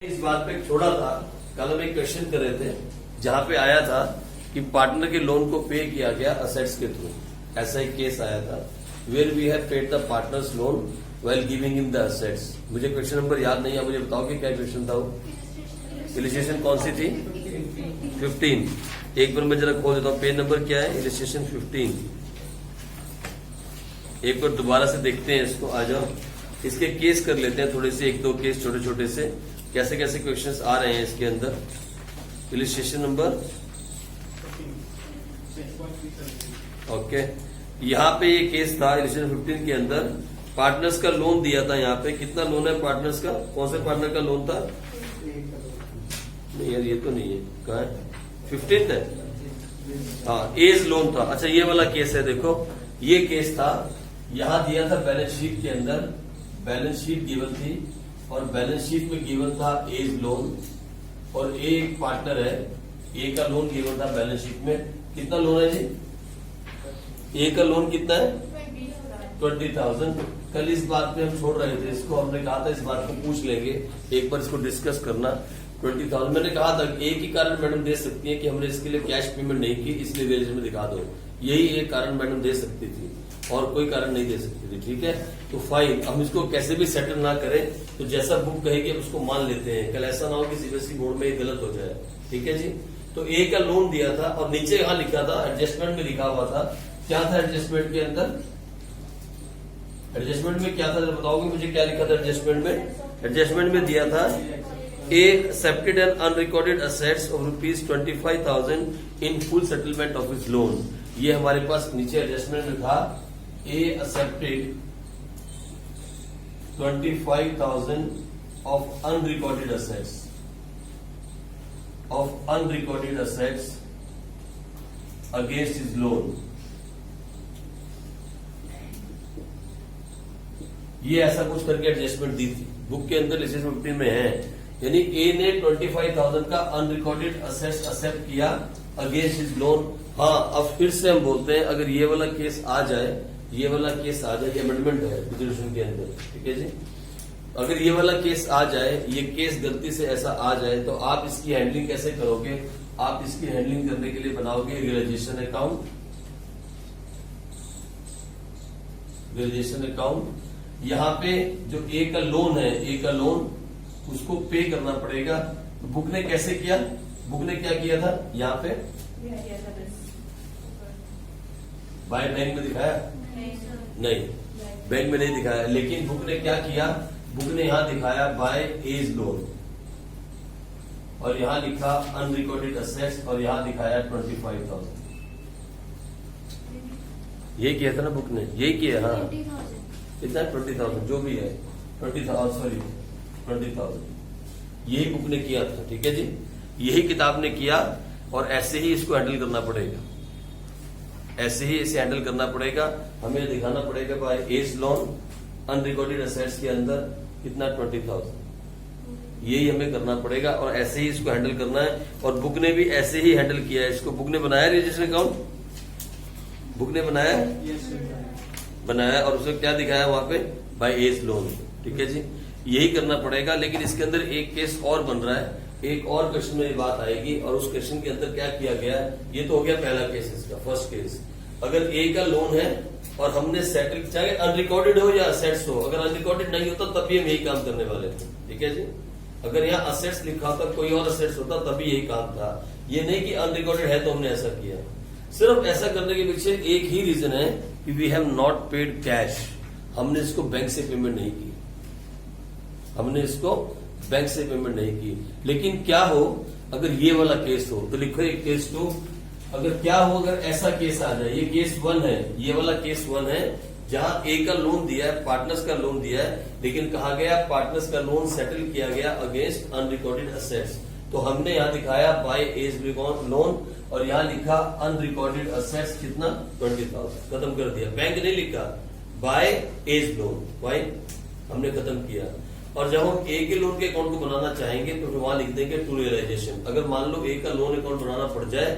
इस बात पे छोड़ा था। कल हम एक क्वेश्चन कर रहे थे जहां पे आया था कि पार्टनर के लोन को पे किया गया असेट्स के थ्रू। ऐसा एक केस आया था where we have paid the partners loan well giving in the assets. मुझे क्वेश्चन नंबर याद नहीं है, मुझे बताओ कि क्या क्वेश्चन था वो। इलिस्ट्रेशन कौन सी थी? 15। एक बार मैं जरा खोल देता हूँ, पेज नंबर क्या है? इलिस्ट्रेशन 15। एक बार दोबारा से देखते हैं इसको। आ जाओ, इसके केस कर लेते हैं थोड़े से, एक दो केस छोटे छोटे से, कैसे कैसे क्वेश्चंस आ रहे हैं इसके अंदर। इलिस्ट्रेशन नंबर ओके, यहाँ पे ये केस था इलिस्ट्रेशन 15 के अंदर। पार्टनर्स का लोन दिया था। यहाँ पे कितना लोन है पार्टनर्स का? कौन से पार्टनर का लोन था? नहीं यार, ये तो नहीं है। कहाँ है? 15 है। हाँ, एज लोन था। अच्छा, ये वाला केस है। देखो, ये केस था, यहाँ दिया था बैलेंस शीट के अंदर। बैलेंस शीट गिवन थी और बैलेंस शीट में गिवन था एज लोन, और एक पार्टनर है, ए का लोन गिवन था बैलेंस शीट में। कितना लोन है जी? ए का लोन कितना है? 20,000। कल इस बात पे हम छोड़ रहे थे इसको, हमने कहा था इस बात को पूछ लेंगे, एक बार इसको डिस्कस करना। 20,000 मैंने कहा था एक ही कारण मैडम दे सकती है कि हमने इसके लिए कैश पेमेंट नहीं की, इसलिए वेरिएशन में दिखा दो। यही एक कारण मैडम दे सकती थी और कोई कारण नहीं दे सकती थी। ठीक है, तो फाइन। हम इसको कैसे भी सेटल ना करें, तो जैसा बुक कहेगी हम उसको मान लेते हैं। कल ऐसा ना हो कि सीबीएसई बोर्ड में ये गलत हो जाए। ठीक है जी। तो ए का लोन दिया था और नीचे यहां लिखा था, एडजस्टमेंट में लिखा हुआ था। क्या था एडजस्टमेंट के अंदर? एडजस्टमेंट में क्या था बताओगे मुझे? क्या लिखा था एडजस्टमेंट में? एडजस्टमेंट में दिया था A accepted an unrecorded assets of ₹25,000 in full settlement of his loan. ये हमारे पास नीचे एडजस्टमेंट में था। A accepted 25,000 of unrecorded assets against his loan। ये ऐसा कुछ करके एडजस्टमेंट दी थी बुक के अंदर, इलिस्ट्रेशन 15 में है। यानी ए ने 25,000 का अनरिकॉर्डेड असेट्स एक्सेप्ट किया अगेंस्ट हिज लोन। हाँ, अब फिर से हम बोलते हैं, अगर ये वाला केस आ जाए, ये वाला केस आ जाए, अमेंडमेंट है रिजोल्यूशन के अंदर। ठीक है जी। अगर ये वाला केस आ जाए, ये केस गलती से ऐसा आ जाए, तो आप इसकी हैंडलिंग कैसे करोगे? आप इसकी हैंडलिंग करने के लिए बनाओगे रियलाइजेशन अकाउंट। रियलाइजेशन अकाउंट, यहाँ पे जो ए का लोन है, ए का लोन उसको पे करना पड़ेगा। तो बुक ने कैसे किया? बुक ने क्या किया था? यहाँ पे बाय बैंक में दिखाया? नहीं, बैंक में नहीं दिखाया। लेकिन बुक ने क्या किया? बुक ने यहां दिखाया बाय एज लोन, और यहां लिखा अनरिकॉर्डेड असेट्स, और यहां दिखाया 25,000। ये किया था ना बुक ने, यही किया। हाँ, कितना? 20,000 जो भी है, 20,000 यही बुक ने किया था। ठीक है जी, यही किताब ने किया, और ऐसे ही इसको हैंडल करना पड़ेगा। ऐसे ही इसे हैंडल करना पड़ेगा। हमें दिखाना पड़ेगा by A's loan unrecorded assets के अंदर कितना? 20,000। यही हमें करना पड़ेगा, और ऐसे ही इसको हैंडल करना है। और बुक ने भी ऐसे ही हैंडल किया है इसको। बुक ने बनाया रजिस्टर अकाउंट, बुक ने बनाया बनाया और उसको क्या दिखाया वहां पे? By A's loan. ठीक है जी, यही करना पड़ेगा। लेकिन इसके अंदर एक केस और बन रहा है, एक और क्वेश्चन में ये बात आएगी, और उस क्वेश्चन के अंदर क्या किया गया है? ये तो हो गया पहला केस, इसका फर्स्ट केस। अगर ए का लोन है और हमने सेटल, चाहे अनरिकॉर्डेड हो या असेट्स हो, अगर अनरिकॉर्डेड नहीं होता तब भी हम यही काम करने वाले थे। ठीक है जी। अगर यहाँ असेट्स लिखा होता, कोई और असेट्स होता, तभी यही काम था। ये नहीं कि अनरिकॉर्डेड है तो हमने ऐसा किया। सिर्फ ऐसा करने के पीछे एक ही रीजन है कि we have not paid cash. हमने इसको बैंक से पेमेंट नहीं की, हमने इसको बैंक से पेमेंट नहीं की। लेकिन क्या हो अगर ये वाला केस हो, तो लिखो एक केस 2। अगर क्या हो अगर ऐसा केस आ जाए, ये केस 1 है, ये वाला केस 1 है, जहां ए का लोन दिया है, पार्टनर्स का लोन दिया है, लेकिन कहा गया पार्टनर्स का लोन सेटल किया गया अगेंस्ट अनरिकॉर्डेड असेट्स। तो हमने यहां दिखाया बाय एज लोन, और यहां लिखा अनरिकॉर्डेड असेट्स कितना? 20,000। खत्म कर दिया। बैंक नहीं लिखा, बाय एज लोन, बाय हमने खत्म किया। और जब हम ए के लोन के अकाउंट को बनाना चाहेंगे तो वहां लिख देंगे टू रियलाइजेशन। अगर मान लो ए का लोन अकाउंट बनाना पड़ जाए,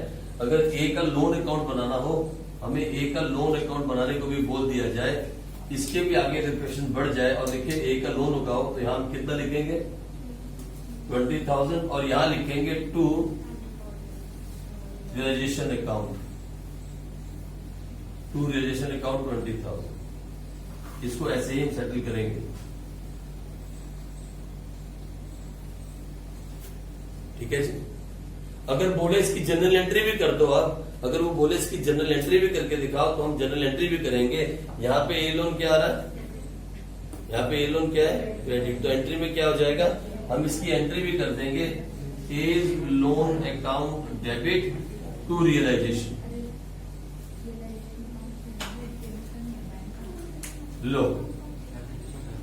अगर ए का लोन अकाउंट बनाना हो, हमें ए का लोन अकाउंट बनाने को भी बोल दिया जाए, इसके भी आगे अगर क्वेश्चन बढ़ जाए और देखिए ए का लोन उठाओ तो यहां हम कितना लिखेंगे 20,000 और यहां लिखेंगे to realisation account, to realisation account 20,000। इसको ऐसे ही हम सेटल करेंगे। ठीक है जी। अगर बोले इसकी जनरल एंट्री भी कर दो आप, अगर वो बोले इसकी जनरल एंट्री भी करके दिखाओ तो हम जनरल एंट्री भी करेंगे। यहाँ पे ए लोन क्या आ रहा है, यहाँ पे ए लोन क्या है, क्रेडिट। तो एंट्री में क्या हो जाएगा, हम इसकी एंट्री भी कर देंगे, as loan account debit to realisation. लो,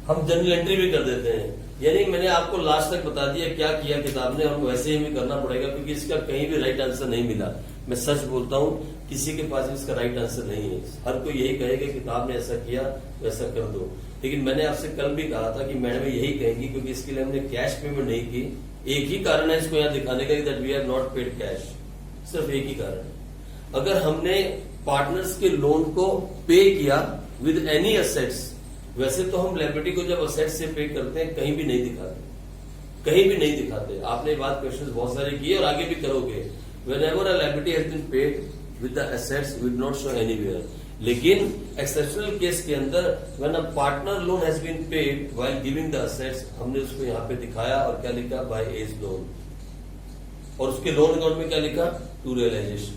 हम जनरल एंट्री भी कर देते हैं। यानी मैंने आपको लास्ट तक बता दिया क्या किया किताब ने, और वैसे ही हमें करना पड़ेगा क्योंकि इसका कहीं भी राइट आंसर नहीं मिला। मैं सच बोलता हूं, किसी के पास इसका राइट आंसर नहीं है। हर कोई यही कहेगा किताब ने ऐसा किया वैसा कर दो। लेकिन मैंने आपसे कल भी कहा था कि मैडम यही कहेंगी क्योंकि इसके लिए हमने कैश पेमेंट नहीं की। एक ही कारण है इसको यहाँ दिखाने का, that we have not paid cash. सिर्फ एक ही कारण है। अगर हमने पार्टनर्स के लोन को पे किया विद एनी असेट्स, वैसे तो हम लायबिलिटी को जब असेट से पे करते हैं कहीं भी नहीं दिखाते, कहीं भी नहीं दिखाते। आपने बात क्वेश्चन बहुत सारे किए और आगे भी करोगे। Whenever a liability has been paid with the assets, we do not show anywhere. लेकिन एक्सेप्शनल केस के अंदर when a partner loan has been paid while giving the assets, हमने उसको यहाँ पे दिखाया और क्या लिखा, by एज लोन, और उसके लोन अकाउंट में क्या लिखा, टू रियलाइजेशन।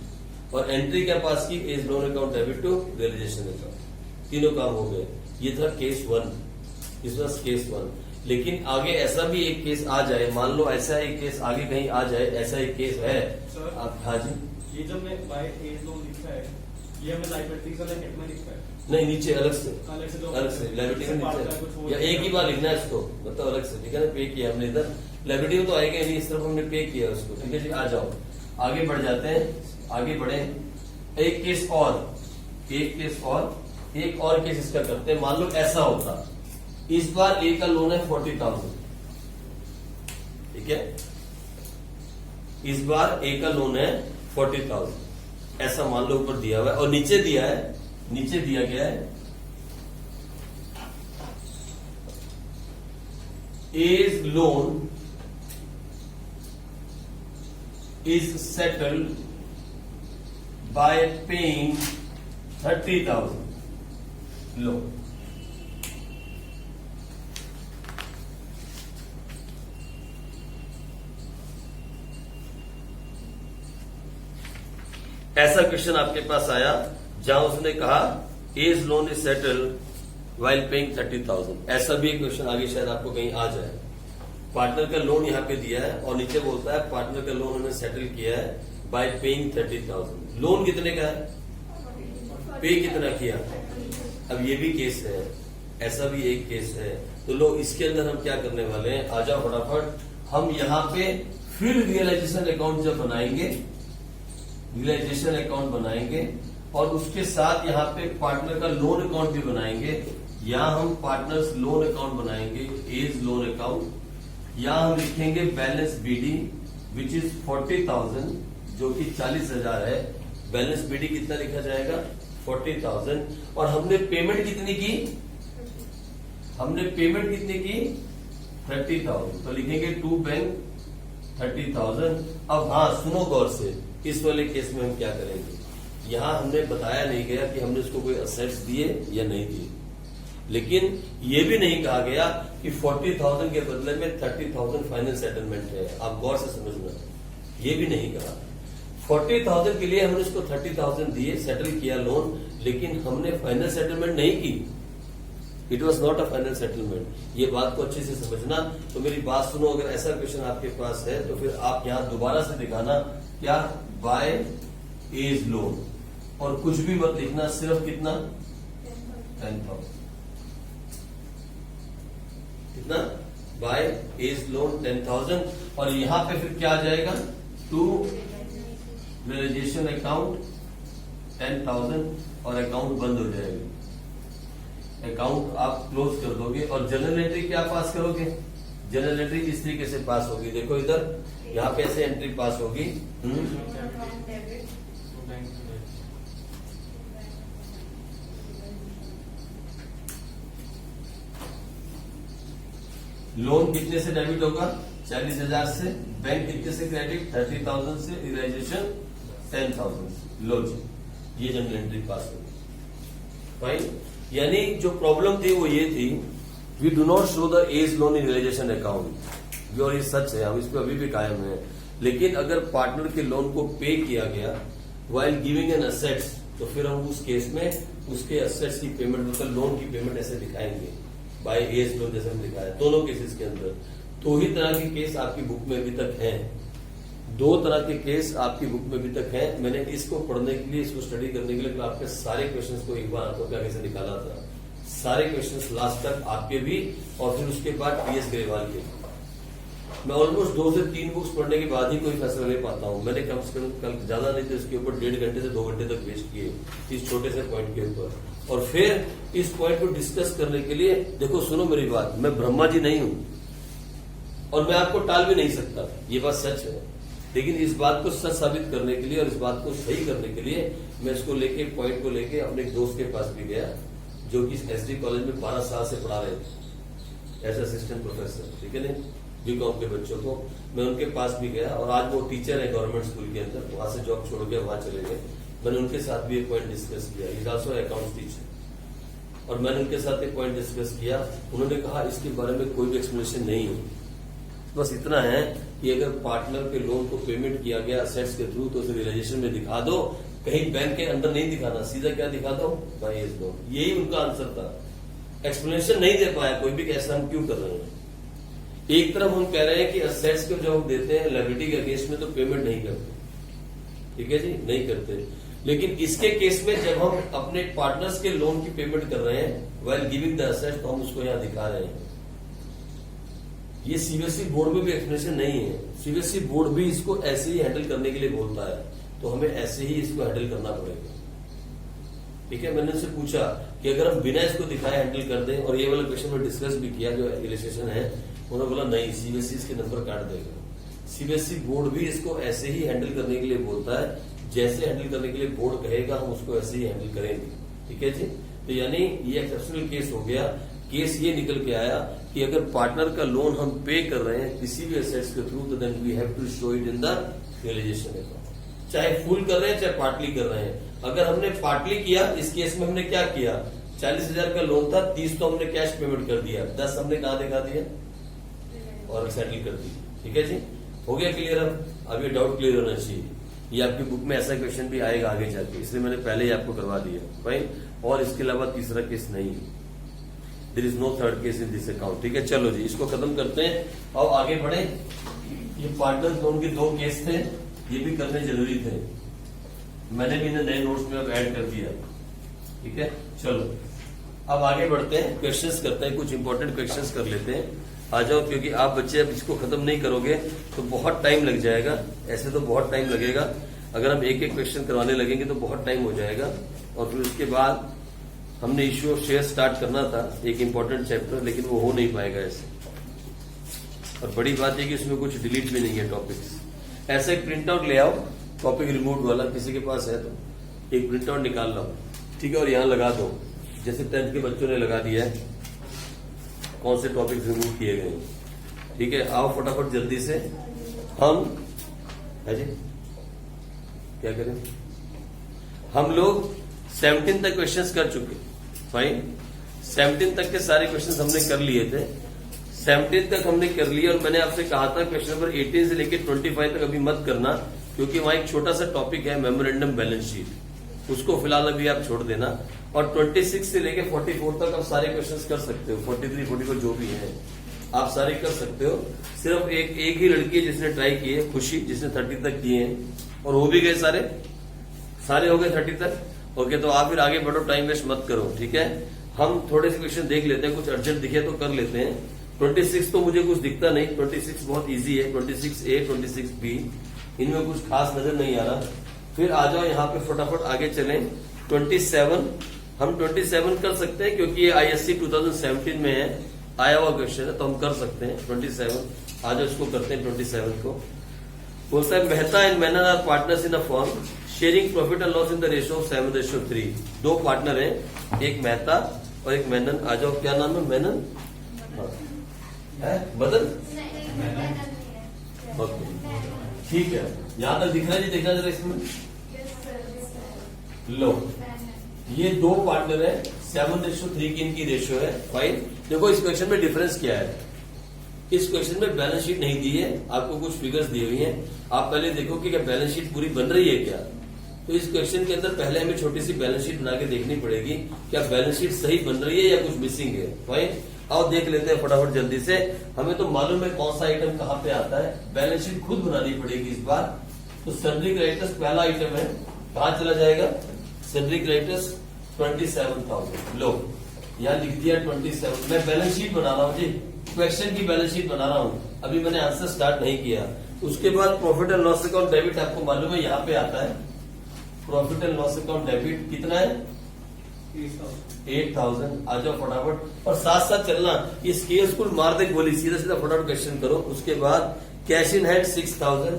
और एंट्री क्या पास की, A's loan account debit to realisation account. तीनों काम हो गए। ये था केस 1, दिस वाज केस 1। लेकिन आगे ऐसा भी एक केस आ जाए, मान लो ऐसा एक केस आगे कहीं आ जाए, ऐसा एक केस है आप। हाँ जी, ये जब मैं बाय एज लोन लिखा है, ये हमें लायबिलिटी का हेड में लिखा है, नहीं नीचे अलग से लायबिलिटी के नीचे, या एक ही बार लिखना है इसको, मतलब अलग से। ठीक है ना, पे किया हमने इधर, लायबिलिटी में तो आएगा नहीं, इस तरफ हमने पे किया उसको। ठीक है जी, आ जाओ आगे बढ़ जाते हैं, आगे बढ़े। एक केस और, एक केस और, एक और केस इसका करते हैं। मान लो ऐसा होता, इस बार ए का लोन है 40,000, ठीक है, इस बार ए का लोन है 40,000, ऐसा मान लो ऊपर दिया हुआ है। और नीचे दिया है, नीचे दिया गया है A's loan is settled by paying 30,000। लो, ऐसा क्वेश्चन आपके पास आया जहां उसने कहा A's loan is settled while paying 30,000। ऐसा भी एक क्वेश्चन आगे शायद आपको कहीं आ जाए। पार्टनर का लोन यहां पे दिया है और नीचे बोलता है पार्टनर का लोन उन्होंने सेटल किया है बाय पेइंग 30,000। लोन कितने का है, पे कितना किया। अब ये भी केस है, ऐसा भी एक केस है। तो लो, इसके अंदर हम क्या करने वाले हैं, आ जाओ फटाफट। हम यहां पे फिर रियलाइजेशन अकाउंट जब बनाएंगे, रियलाइजेशन अकाउंट बनाएंगे और उसके साथ यहाँ पे पार्टनर का लोन अकाउंट भी बनाएंगे। यहाँ हम पार्टनर्स लोन अकाउंट बनाएंगे, एज लोन अकाउंट। यहाँ हम लिखेंगे बैलेंस बीडी विच इज 40,000, जो कि 40,000 है। बैलेंस बीडी कितना लिखा जाएगा, 40,000। और हमने पेमेंट कितनी की, हमने पेमेंट कितनी की, 30,000। तो लिखेंगे टू बैंक 30,000। अब हाँ सुनो गौर से, इस वाले केस में हम क्या करेंगे, यहां हमने बताया नहीं गया कि हमने उसको कोई असेट्स दिए या नहीं दिए, लेकिन ये भी नहीं कहा गया कि 40,000 के बदले में 30,000 फाइनल सेटलमेंट है। आप गौर से समझना, ये भी नहीं कहा। 40,000 के लिए हमने उसको 30,000 दिए, सेटल किया लोन, लेकिन हमने फाइनल सेटलमेंट नहीं की। It was not a final settlement. ये बात को अच्छे से समझना। तो मेरी बात सुनो, अगर ऐसा क्वेश्चन आपके पास है तो फिर आप यहां दोबारा से दिखाना क्या, बाय एज लोन, और कुछ भी मत लिखना, सिर्फ कितना, 10,000। कितना, बाय एज लोन 10,000। और यहां पे फिर क्या आ जाएगा, टू रियलाइजेशन अकाउंट 10,000, और अकाउंट बंद हो जाएगा। अकाउंट आप क्लोज कर दोगे और जनरल एंट्री क्या पास करोगे, जनरल एंट्री इस तरीके से पास होगी। देखो इधर, यहाँ पे ऐसे एंट्री पास होगी। लोन कितने से डेबिट होगा, 40,000 से बैंक कितने से क्रेडिट 30,000 से रियलाइजेशन 10,000। लो जी, ये जनरल एंट्री पास होगी। फाइन। यानी जो प्रॉब्लम थी वो ये थी, we do not show the A's loan in realisation account. और ये सच है, हम इस पे अभी भी कायम है। लेकिन अगर पार्टनर के लोन को पे किया गया वाइल गिविंग एन असेट्स, तो फिर हम उस केस में उसके असेट्स की पेमेंट, मतलब लोन की पेमेंट ऐसे दिखाएंगे बाय एज लोन, जैसे हम दिखाया दोनों केसेस के अंदर। दो ही तरह के केस आपकी बुक में अभी तक हैं, दो तरह के केस आपकी बुक में अभी तक हैं। मैंने इसको पढ़ने के लिए, इसको स्टडी करने के लिए आपके सारे क्वेश्चंस को एक बार आंखों के आगे से निकाला था, सारे क्वेश्चंस लास्ट तक आपके भी, और फिर उसके बाद पीएस ग्रेवाल के। मैं ऑलमोस्ट 2 से 3 बुक्स पढ़ने के बाद ही कोई फैसला ले पाता हूं। मैंने कम से कम कल ज्यादा नहीं तो इसके ऊपर 1.5 घंटे से 2 घंटे तक वेस्ट किए इस छोटे से पॉइंट के ऊपर। और फिर इस पॉइंट को डिस्कस करने के लिए, देखो सुनो मेरी बात, मैं ब्रह्मा जी नहीं हूं और मैं आपको टाल भी नहीं सकता, ये बात सच है। लेकिन इस बात को सच साबित करने के लिए और इस बात को सही करने के लिए मैं इसको लेके, पॉइंट को लेके अपने एक दोस्त के पास भी गया, जो कि एसडी कॉलेज में 12 साल से पढ़ा रहे थे एज असिस्टेंट प्रोफेसर, ठीक है ना, बीकॉम के बच्चों को। मैं उनके पास भी गया और आज वो टीचर है गवर्नमेंट स्कूल के अंदर, वहां से जॉब छोड़ के वहां चले गए। मैंने उनके साथ भी एक पॉइंट डिस्कस किया, इज आल्सो अकाउंट्स टीचर, और मैंने उनके साथ एक पॉइंट डिस्कस किया। उन्होंने कहा इसके बारे में कोई भी एक्सप्लेनेशन नहीं है, बस इतना है कि अगर पार्टनर के लोन को पेमेंट किया गया असेट्स के थ्रू, तो उसे रियलाइजेशन में दिखा दो, कहीं बैंक के अंदर नहीं दिखाना, सीधा क्या दिखा दो बाय एज लोन। यही उनका आंसर था। एक्सप्लेनेशन नहीं दे पाया कोई भी, कैसा हम क्यों कर रहे हैं। एक तरफ हम कह रहे हैं कि असेट्स को जब हम देते हैं लायबिलिटी के अगेंस्ट में, तो पेमेंट नहीं करते, ठीक है जी, नहीं करते। लेकिन इसके केस में जब हम अपने पार्टनर्स के लोन की पेमेंट कर रहे हैं व्हाइल गिविंग द असेट्स, तो हम उसको यहां दिखा रहे हैं। ये सीबीएसई बोर्ड में भी एक्सप्लेनेशन नहीं है। सीबीएसई बोर्ड भी इसको ऐसे ही हैंडल करने के लिए बोलता है, तो हमें ऐसे ही इसको हैंडल करना पड़ेगा, ठीक है। मैंने उनसे पूछा कि अगर हम बिना इसको दिखाए हैंडल कर दें, और ये वाला क्वेश्चन में डिस्कस भी किया जो इलस्ट्रेशन है, उन्होंने बोला नहीं, सीबीएसई इसके नंबर काट देगा। सीबीएसई बोर्ड भी इसको ऐसे ही हैंडल करने के लिए बोलता है, जैसे हैंडल करने के लिए बोर्ड कहेगा हम उसको ऐसे ही हैंडल करेंगे, ठीक है जी। तो यानी ये एक्सेप्शनल केस हो गया। केस ये निकल के आया कि अगर पार्टनर का लोन हम पे कर रहे हैं किसी भी एसेट्स के थ्रू, तो then we have to show it in the realisation account, चाहे फुल कर रहे हैं चाहे पार्टली कर रहे हैं। अगर हमने पार्टली किया, इस केस में हमने क्या किया, 40,000 का लोन था, 30 तो हमने कैश पेमेंट कर दिया, 10 हमने कहा दिखा दिया और सेटल कर दी, ठीक है जी। हो गया क्लियर? अब ये डाउट क्लियर होना चाहिए। ये आपकी बुक में ऐसा क्वेश्चन भी आएगा आगे जाके, इसलिए मैंने पहले ही आपको करवा दिया भाई। और इसके अलावा तीसरा केस नहीं है, there is no third case in this account, ठीक है। चलो जी, इसको खत्म करते हैं और आगे बढ़े। ये पार्टनर लोन के 2 केस थे, ये भी करने जरूरी थे, मैंने भी इन्हें नए नोट्स में अब ऐड कर दिया, ठीक है। चलो अब आगे बढ़ते हैं, क्वेश्चंस करते हैं, कुछ इंपॉर्टेंट क्वेश्चंस कर लेते हैं। आ जाओ, क्योंकि आप बच्चे अब इसको खत्म नहीं करोगे तो बहुत टाइम लग जाएगा। ऐसे तो बहुत टाइम लगेगा, अगर हम एक एक क्वेश्चन करवाने लगेंगे तो बहुत टाइम हो जाएगा। और फिर उसके बाद हमने इश्यू ऑफ शेयर स्टार्ट करना था, एक इंपॉर्टेंट चैप्टर, लेकिन वो हो नहीं पाएगा ऐसे। और बड़ी बात है कि उसमें कुछ डिलीट भी नहीं है टॉपिक्स। ऐसे एक प्रिंट आउट ले आओ, टॉपिक रिमूव वाला, किसी के पास है तो एक प्रिंट आउट निकाल लो, ठीक है, और यहां लगा दो, जैसे 10th के बच्चों ने लगा दिया है कौन से टॉपिक रिमूव किए गए, ठीक है। आओ फटाफट जल्दी से हम, है जी, क्या करें, हम लोग 17 तक क्वेश्चंस कर चुके, फाइन। 17 तक के सारे क्वेश्चंस हमने कर लिए थे, 17 तक हमने कर लिया। और मैंने आपसे कहा था क्वेश्चन नंबर 18 से लेकर 25 तक अभी मत करना, क्योंकि वहां एक छोटा सा टॉपिक है मेमोरेंडम बैलेंस शीट, उसको फिलहाल अभी आप छोड़ देना। और 26 से लेकर 44 तक आप सारे क्वेश्चंस कर सकते हो, 43, 44 जो भी है आप सारे कर सकते हो। सिर्फ एक ही लड़की है जिसने ट्राई की है, खुशी, जिसने 30 तक किए हैं, और हो भी गए सारे हो गए 30 तक। ओके, तो आप फिर आगे बढ़ो, टाइम वेस्ट मत करो, ठीक है। हम थोड़े से क्वेश्चन देख लेते हैं, कुछ अर्जेंट दिखे तो कर लेते हैं। 26 तो मुझे कुछ दिखता नहीं, 26 बहुत इजी है, 26A, 26B, इनमें कुछ खास नजर नहीं आ रहा। फिर आ जाओ यहाँ पे फटाफट आगे चलें। 27 हम 27 कर सकते हैं, क्योंकि ये ISC 2017 में है, आया हुआ क्वेश्चन है, तो हम कर सकते हैं 27। आ जाओ इसको करते हैं 27 को। बोलता है Mehta and Menon are partners in a firm sharing profit and loss in the ratio of 7:3। 2 partner हैं, एक मेहता और एक मेनन। आ जाओ, क्या नाम है? मेनन है? बदल ओके ठीक है, यहां तक दिख रहा है जी, देखना जरा इसमें। लो ये दो पार्टनर है, 7:3 की इनकी रेशियो है 5। देखो इस क्वेश्चन में डिफरेंस क्या है, इस क्वेश्चन में बैलेंस शीट नहीं दी है, आपको कुछ फिगर्स दी हुई हैं। आप पहले देखो कि क्या बैलेंस शीट पूरी बन रही है क्या। तो इस क्वेश्चन के अंदर पहले हमें छोटी सी बैलेंस शीट बना के देखनी पड़ेगी, क्या बैलेंस शीट सही बन रही है या कुछ मिसिंग है। फाइन, आओ देख लेते हैं फटाफट जल्दी से। हमें तो मालूम है कौन सा आइटम कहाँ पे आता है, बैलेंस शीट खुद बनानी पड़ेगी इस बार। तो सन्ड्री क्रेडिटर्स पहला आइटम है, कहाँ चला जाएगा, सन्ड्री क्रेडिटर्स 27,000। लो यहाँ लिख दिया 27। मैं बैलेंस शीट बना रहा हूँ जी, क्वेश्चन की बैलेंस शीट बना रहा हूँ, अभी मैंने आंसर स्टार्ट नहीं किया। उसके बाद profit and loss account debit आपको मालूम है यहाँ पे आता है। Profit and loss account debit कितना है, 8,000। आ जाओ फटाफट, और साथ साथ चलना, ये स्केल स्कूल मार दे गोली, सीधा सीधा फटाफट क्वेश्चन करो। उसके बाद कैश इन हैंड 6,000,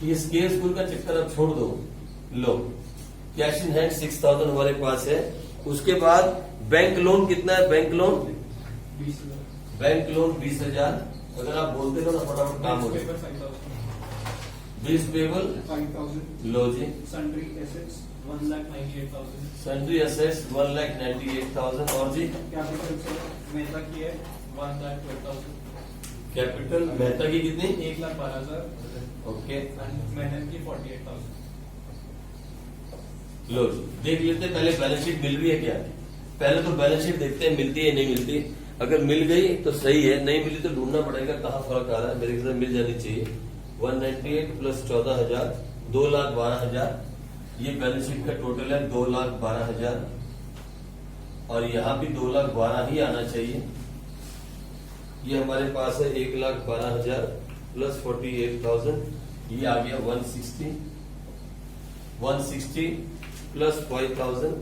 ये स्केल स्कूल का चक्कर अब छोड़ दो। लो कैश इन हैंड 6,000 हमारे पास है। उसके बाद बैंक लोन कितना है, बैंक लोन 20,000। अगर आप बोलते हो ना फटाफट काम हो जाए। Bills payable 5,000। लो जी, सन्ड्री एसेट्स 1,98,000। Sundry assets 1,98,000। और जी कैपिटल मेहता की है 1,12,000। कैपिटल मेहता की कितनी, 1,12,000। ओके। एंड मेहनत की 48,000। लो जी देख लेते हैं पहले बैलेंस शीट मिल रही है क्या। पहले तो बैलेंस शीट देखते हैं मिलती है नहीं मिलती। अगर मिल गई तो सही है, नहीं मिली तो ढूंढना पड़ेगा कहाँ फर्क आ रहा है। मेरे ख्याल मिल जानी चाहिए। 198 प्लस 14,000 2,12,000। ये बैलेंस शीट का टोटल है 2,12,000, और यहाँ भी 2,12,000 ही आना चाहिए। ये हमारे पास है 1,12,000 प्लस 48,000, ये आ गया 160 प्लस 5,000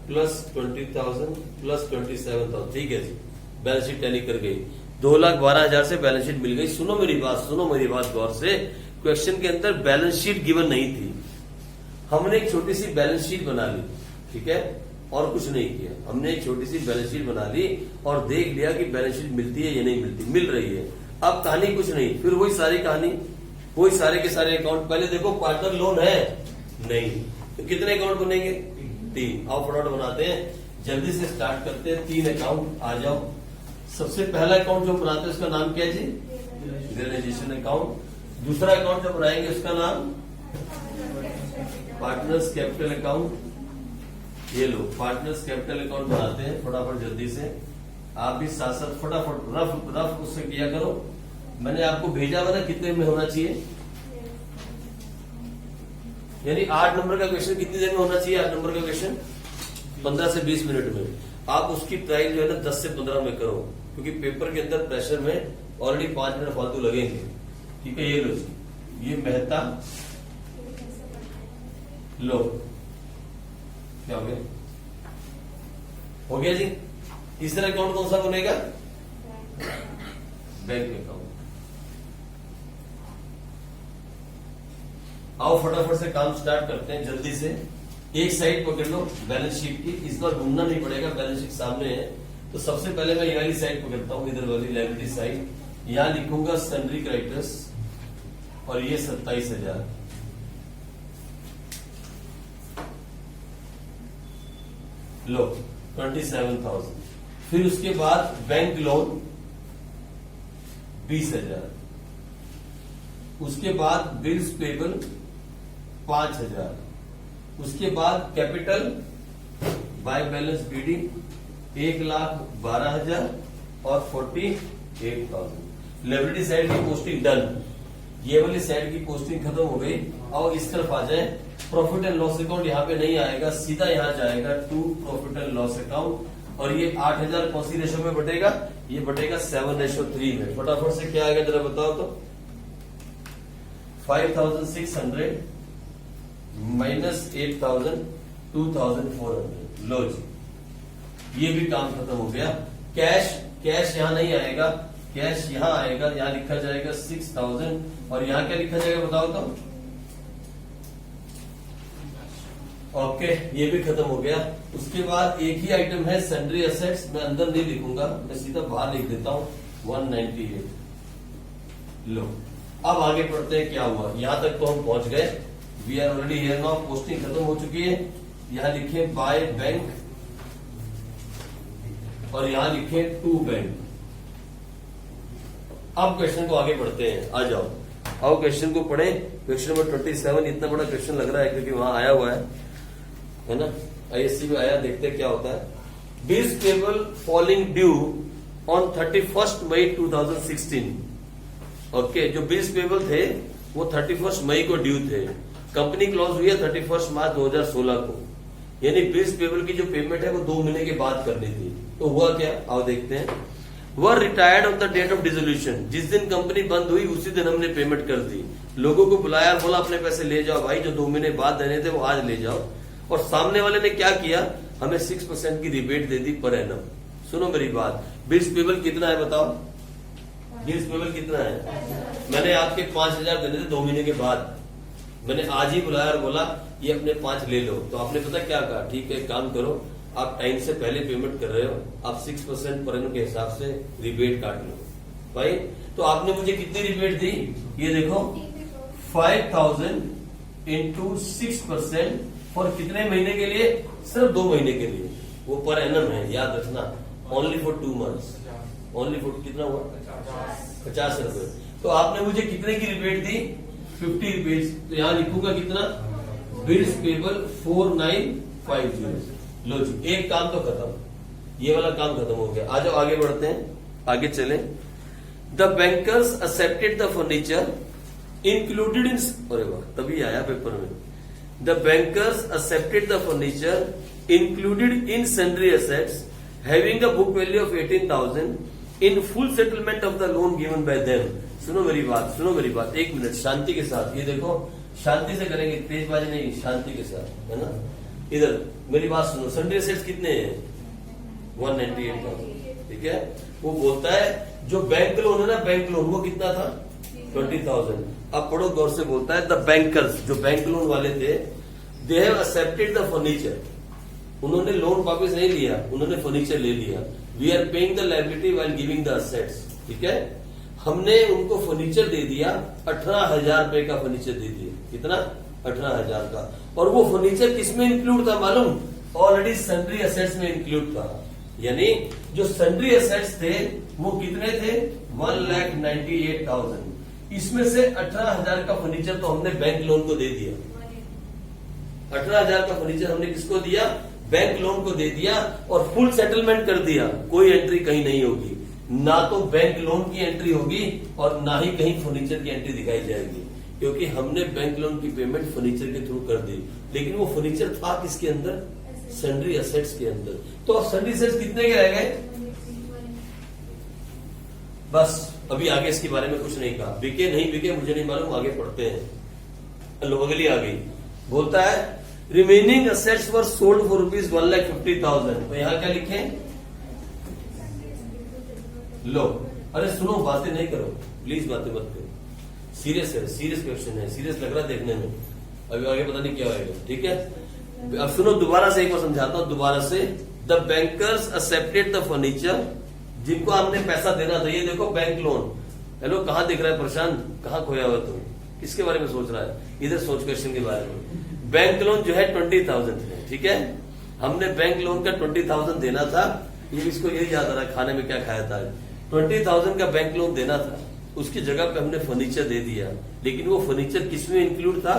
प्लस 20,000 प्लस 27,000। ठीक है जी, बैलेंस शीट टैली कर गई। 2,12,000 से बैलेंस शीट मिल गई। सुनो मेरी बात गौर से। क्वेश्चन के अंदर बैलेंस शीट गिवन नहीं थी, हमने एक छोटी सी बैलेंस शीट बना ली, ठीक है, और कुछ नहीं किया। हमने एक छोटी सी बैलेंस शीट बना ली और देख लिया कि बैलेंस शीट मिलती है या नहीं मिलती। मिल रही है, अब कहानी कुछ नहीं, फिर वही सारी कहानी, वही सारे के सारे अकाउंट। पहले देखो पार्टनर लोन है नहीं, तो कितने अकाउंट बनेंगे, 3। आओ फटाफट बनाते हैं, जल्दी से स्टार्ट करते हैं। 3 अकाउंट आ जाओ। सबसे पहला अकाउंट जो बनाते हैं उसका नाम क्या है जी, रियलाइजेशन अकाउंट। दूसरा अकाउंट जो बनाएंगे उसका नाम पार्टनर्स कैपिटल अकाउंट। ये लो पार्टनर्स कैपिटल अकाउंट बनाते हैं फटाफट जल्दी से। आप भी साथ साथ फटाफट रफ उससे किया करो। मैंने आपको भेजा हुआ ना कितने में होना चाहिए, यानी 8 नंबर का क्वेश्चन कितनी देर में होना चाहिए। 8 नंबर का क्वेश्चन 15 से 20 मिनट में। आप उसकी ट्रायल जो है ना 10 से 15 में करो, क्योंकि पेपर के अंदर प्रेशर में ऑलरेडी 5 मिनट फालतू लगेंगे। ठीक है, ये लो ये मेहता, लो क्या हो गया, हो गया जी। तीसरा अकाउंट कौन सा बनेगा, बैंक अकाउंट। आओ फटाफट से काम स्टार्ट करते हैं जल्दी से। एक साइड पकड़ लो बैलेंस शीट की, इस बार ढूंढना नहीं पड़ेगा, बैलेंस शीट सामने है। तो सबसे पहले मैं ये वाली साइड पकड़ता हूं, इधर वाली लायबिलिटी साइड। यहां लिखूंगा सन्ड्री क्रेडिटर्स, और ये 27,000। लो 27,000। फिर उसके बाद बैंक लोन 20,000। उसके बाद बिल्स पेबल 5,000। उसके बाद कैपिटल बाय बैलेंस बीडी 1,12,000 और 48,000। लायबिलिटी साइड की पोस्टिंग डन, ये वाली साइड की पोस्टिंग खत्म हो गई। और इस तरफ आ जाए, प्रॉफिट एंड लॉस अकाउंट यहाँ पे नहीं आएगा, सीधा यहाँ जाएगा to profit and loss account. और ये 8,000 कौन सी रेशो में बटेगा, ये बटेगा 7:3 में। फटाफट से क्या आएगा जरा बताओ तो, 5,600 माइनस 8,000 2,400। लो जी ये भी काम खत्म हो गया। कैश यहां नहीं आएगा, कैश यहां आएगा, यहां लिखा जाएगा 6,000, और यहां क्या लिखा जाएगा बताओ तो। ओके, ये भी खत्म हो गया। उसके बाद एक ही आइटम है सन्ड्री असेट्स, मैं अंदर नहीं लिखूंगा, मैं सीधा बाहर लिख देता हूं 198। लो अब आगे पढ़ते हैं क्या हुआ। यहां तक तो हम पहुंच गए, we are already here now, posting खत्म हो चुकी है। यहां लिखे बाय बैंक और यहां लिखे टू बैंक। अब क्वेश्चन को आगे बढ़ते हैं, आ जाओ आओ क्वेश्चन को पढ़े। क्वेश्चन नंबर 27, इतना बड़ा क्वेश्चन लग रहा है क्योंकि वहां आया हुआ है ना, आईएससी में आया, देखते हैं क्या होता है। Bills payable falling due on 31 May 2016। Okay, जो बिल्स पेबल थे वो 31 मई को ड्यू थे। कंपनी क्लोज हुई है 31 मार्च 2016 को, यानी बिल्स पेबल की जो पेमेंट है वो 2 महीने के बाद करनी थी। तो हुआ क्या, आओ देखते हैं। Were retired on the date of dissolution, जिस दिन कंपनी बंद हुई उसी दिन हमने पेमेंट कर दी। लोगों को बुलाया, बोला अपने पैसे ले जाओ भाई, जो 2 महीने बाद देने थे वो आज ले जाओ। और सामने वाले ने क्या किया, हमें 6% की रिबेट दे दी पर एनम। सुनो मेरी बात, बिल्स पेबल कितना है बताओ, बिल्स पेबल कितना है। मैंने आपके 5000 देने थे 2 महीने के बाद, मैंने आज ही बुलाया और बोला ये अपने 5 ले लो। तो आपने पता क्या कहा, ठीक है एक काम करो, आप टाइम से पहले पेमेंट कर रहे हो, आप 6% पर एनम के हिसाब से रिबेट काट लो भाई। तो आपने मुझे कितनी रिबेट दी, ये देखो 5000 इंटू 6% फॉर कितने महीने के लिए, सिर्फ 2 महीने के लिए। वो पर एनम है, याद रखना, only for 2 months, only for कितना हुआ 50 रुपए। तो आपने मुझे कितने की रिबेट दी, 50 रुपीज। तो यहां लिखूंगा कितना, बिल्स पेबल 4950। लो जी, एक काम तो खत्म, ये वाला काम खत्म हो गया। आ जाओ आगे बढ़ते हैं, आगे चले। The bankers accepted the furniture included in, अरे वाह तभी आया पेपर में। The bankers accepted the furniture included in sundry assets having a book value of 18,000 in full settlement of the loan given by them. सुनो मेरी बात, सुनो मेरी बात, एक मिनट शांति के साथ। ये देखो शांति से करेंगे, तेजबाजी नहीं, शांति के साथ, है ना। इधर मेरी बात सुनो, सन्ड्री एसेट्स कितने हैं, 198,000, ठीक है। वो बोलता है जो बैंक लोन है ना, बैंक लोन वो कितना था 20,000। अब पढ़ो गौर से, बोलता है द बैंकर्स, जो बैंक लोन वाले थे, they have accepted the furniture, उन्होंने लोन वापस नहीं लिया, उन्होंने फर्नीचर ले लिया। We are paying the liability while giving the assets, ठीक है। हमने उनको फर्नीचर दे दिया, 18,000 रुपए का फर्नीचर दे दिया, कितना 18,000 का। और वो फर्नीचर किसमें इंक्लूड था मालूम, ऑलरेडी सन्ड्री एसेट्स में इंक्लूड था। यानी जो सन्ड्री एसेट्स थे वो कितने थे, 1,98,000। इसमें से 18,000 का फर्नीचर तो हमने बैंक लोन को दे दिया। 18,000 का फर्नीचर हमने किसको दिया, बैंक लोन को दे दिया और फुल सेटलमेंट कर दिया। कोई एंट्री कहीं नहीं होगी, ना तो बैंक लोन की एंट्री होगी और ना ही कहीं फर्नीचर की एंट्री दिखाई जाएगी, क्योंकि हमने बैंक लोन की पेमेंट फर्नीचर के थ्रू कर दी। लेकिन वो फर्नीचर था किसके अंदर, सन्ड्री एसेट्स के अंदर। तो अब सन्ड्री एसेट्स कितने के रह गए, बस अभी आगे इसके बारे में कुछ नहीं कहा, बिके नहीं बिके मुझे नहीं मालूम, आगे पढ़ते हैं। लो अगली आ गई, बोलता है remaining assets were sold for rupees 1,50,000। तो यहां क्या लिखे, लो अरे सुनो, बातें नहीं करो प्लीज, बातें मत करो, सीरियस है, सीरियस क्वेश्चन है, सीरियस लग रहा है देखने में, अभी आगे पता नहीं क्या होगा, ठीक है। अब सुनो दोबारा से एक बार समझाता हूं, दोबारा से। The bankers accepted the furniture, जिनको हमने पैसा देना था, ये देखो बैंक लोन। हेलो कहां दिख रहा है प्रशांत, कहां खोया हुआ तुम, किसके बारे में सोच रहा है, इधर सोच क्वेश्चन के बारे में। बैंक लोन जो है 20,000 है, ठीक है। हमने बैंक लोन का 20,000 देना था, ये इसको यही याद आ रहा है खाने में क्या खाया था, 20,000 का बैंक लोन देना था, उसकी जगह पे हमने फर्नीचर दे दिया। लेकिन वो फर्नीचर किसमें इंक्लूड था,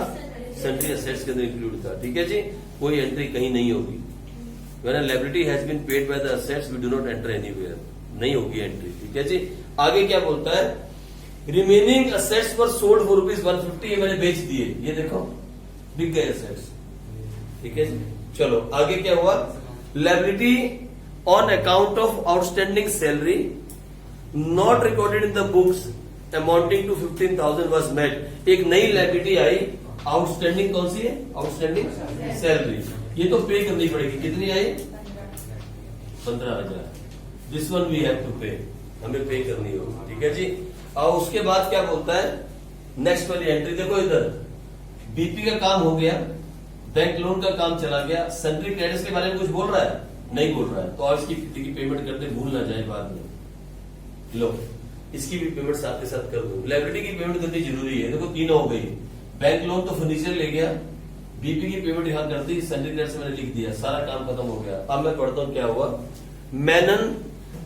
सन्ड्री एसेट्स के अंदर इंक्लूड था, ठीक है जी। कोई एंट्री कहीं नहीं होगी। When a liability has been paid by the assets, we do not enter anywhere, नहीं होगी एंट्री, ठीक है जी। आगे क्या बोलता है, रिमेनिंग असेट्स पर सोल्ड फॉर रुपीज 150, ये मैंने बेच दिए, ये देखो बिक गए असेट्स, ठीक है जी। चलो आगे क्या हुआ, liability on account of outstanding salary not recorded in the books amounting to 15,000 was met. एक नई लायबिलिटी आई, आउटस्टैंडिंग कौन सी है, आउटस्टैंडिंग सैलरी, ये तो पे करनी पड़ेगी, कितनी आई 15,000। This one we have to pay, हमें पे करनी होगी, ठीक है जी। और उसके बाद क्या बोलता है, नेक्स्ट वाली एंट्री देखो इधर, बीपी का काम हो गया, बैंक लोन का काम चला गया, सन्ड्री क्रेडिट्स के बारे में कुछ बोल रहा है, नहीं बोल रहा है, तो और इसकी पेमेंट करते भूल ना जाए बाद में। लो इसकी भी पेमेंट साथ के साथ कर दूं। लायबिलिटी की पेमेंट करनी जरूरी है। देखो तीनों हो गई। बैंक लोन तो फर्नीचर ले गया, बीपी की पेमेंट यहां कर दी, सिंडिकेट से मैंने लिख दिया, सारा काम खत्म हो गया। अब मैं पढ़ता हूं क्या हुआ। मैनन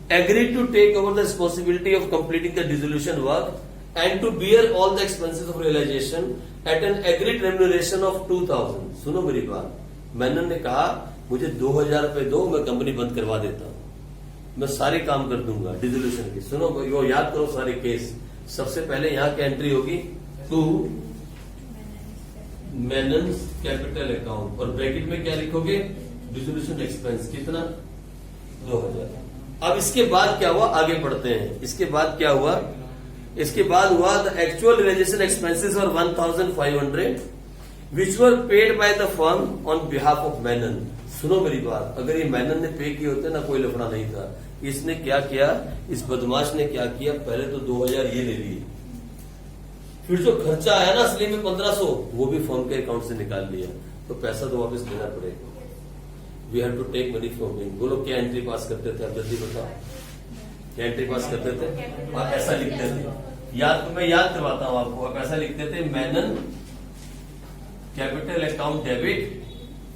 agreed to take over the responsibility of completing the dissolution work and to bear all the expenses of realization at an agreed remuneration of 2000। सुनो मेरी बात, मैनन ने कहा मुझे 2000 रुपए दो, मैं कंपनी बंद करवा देता हूं, मैं सारे काम कर दूंगा डिसोल्यूशन की। सुनो वो याद करो सारे केस। सबसे पहले यहां क्या एंट्री होगी, टू मैनन कैपिटल अकाउंट, और ब्रैकेट में क्या लिखोगे, डिसोल्यूशन एक्सपेंस कितना, 2000। अब इसके बाद क्या हुआ, आगे पढ़ते हैं। इसके बाद क्या हुआ, इसके बाद हुआ द एक्चुअल रियलाइजेशन एक्सपेंसेस और 1500 which were paid by the firm on behalf of मैनन। सुनो मेरी बात, अगर ये मैनन ने पे किए होते ना कोई लफड़ा नहीं था। इसने क्या किया, इस बदमाश ने क्या किया, पहले तो 2000 ये ले लिए, फिर जो खर्चा आया ना असली में 1500 वो भी फर्म के अकाउंट से निकाल लिया, तो पैसा तो वापस देना पड़ेगा। We have to take money from him. वो लोग क्या एंट्री पास करते थे, आप जल्दी बताओ, क्या एंट्री पास करते थे, आप ऐसा लिखते थे, याद मैं याद करवाता हूं आपको, आप ऐसा लिखते थे, Menon capital account debit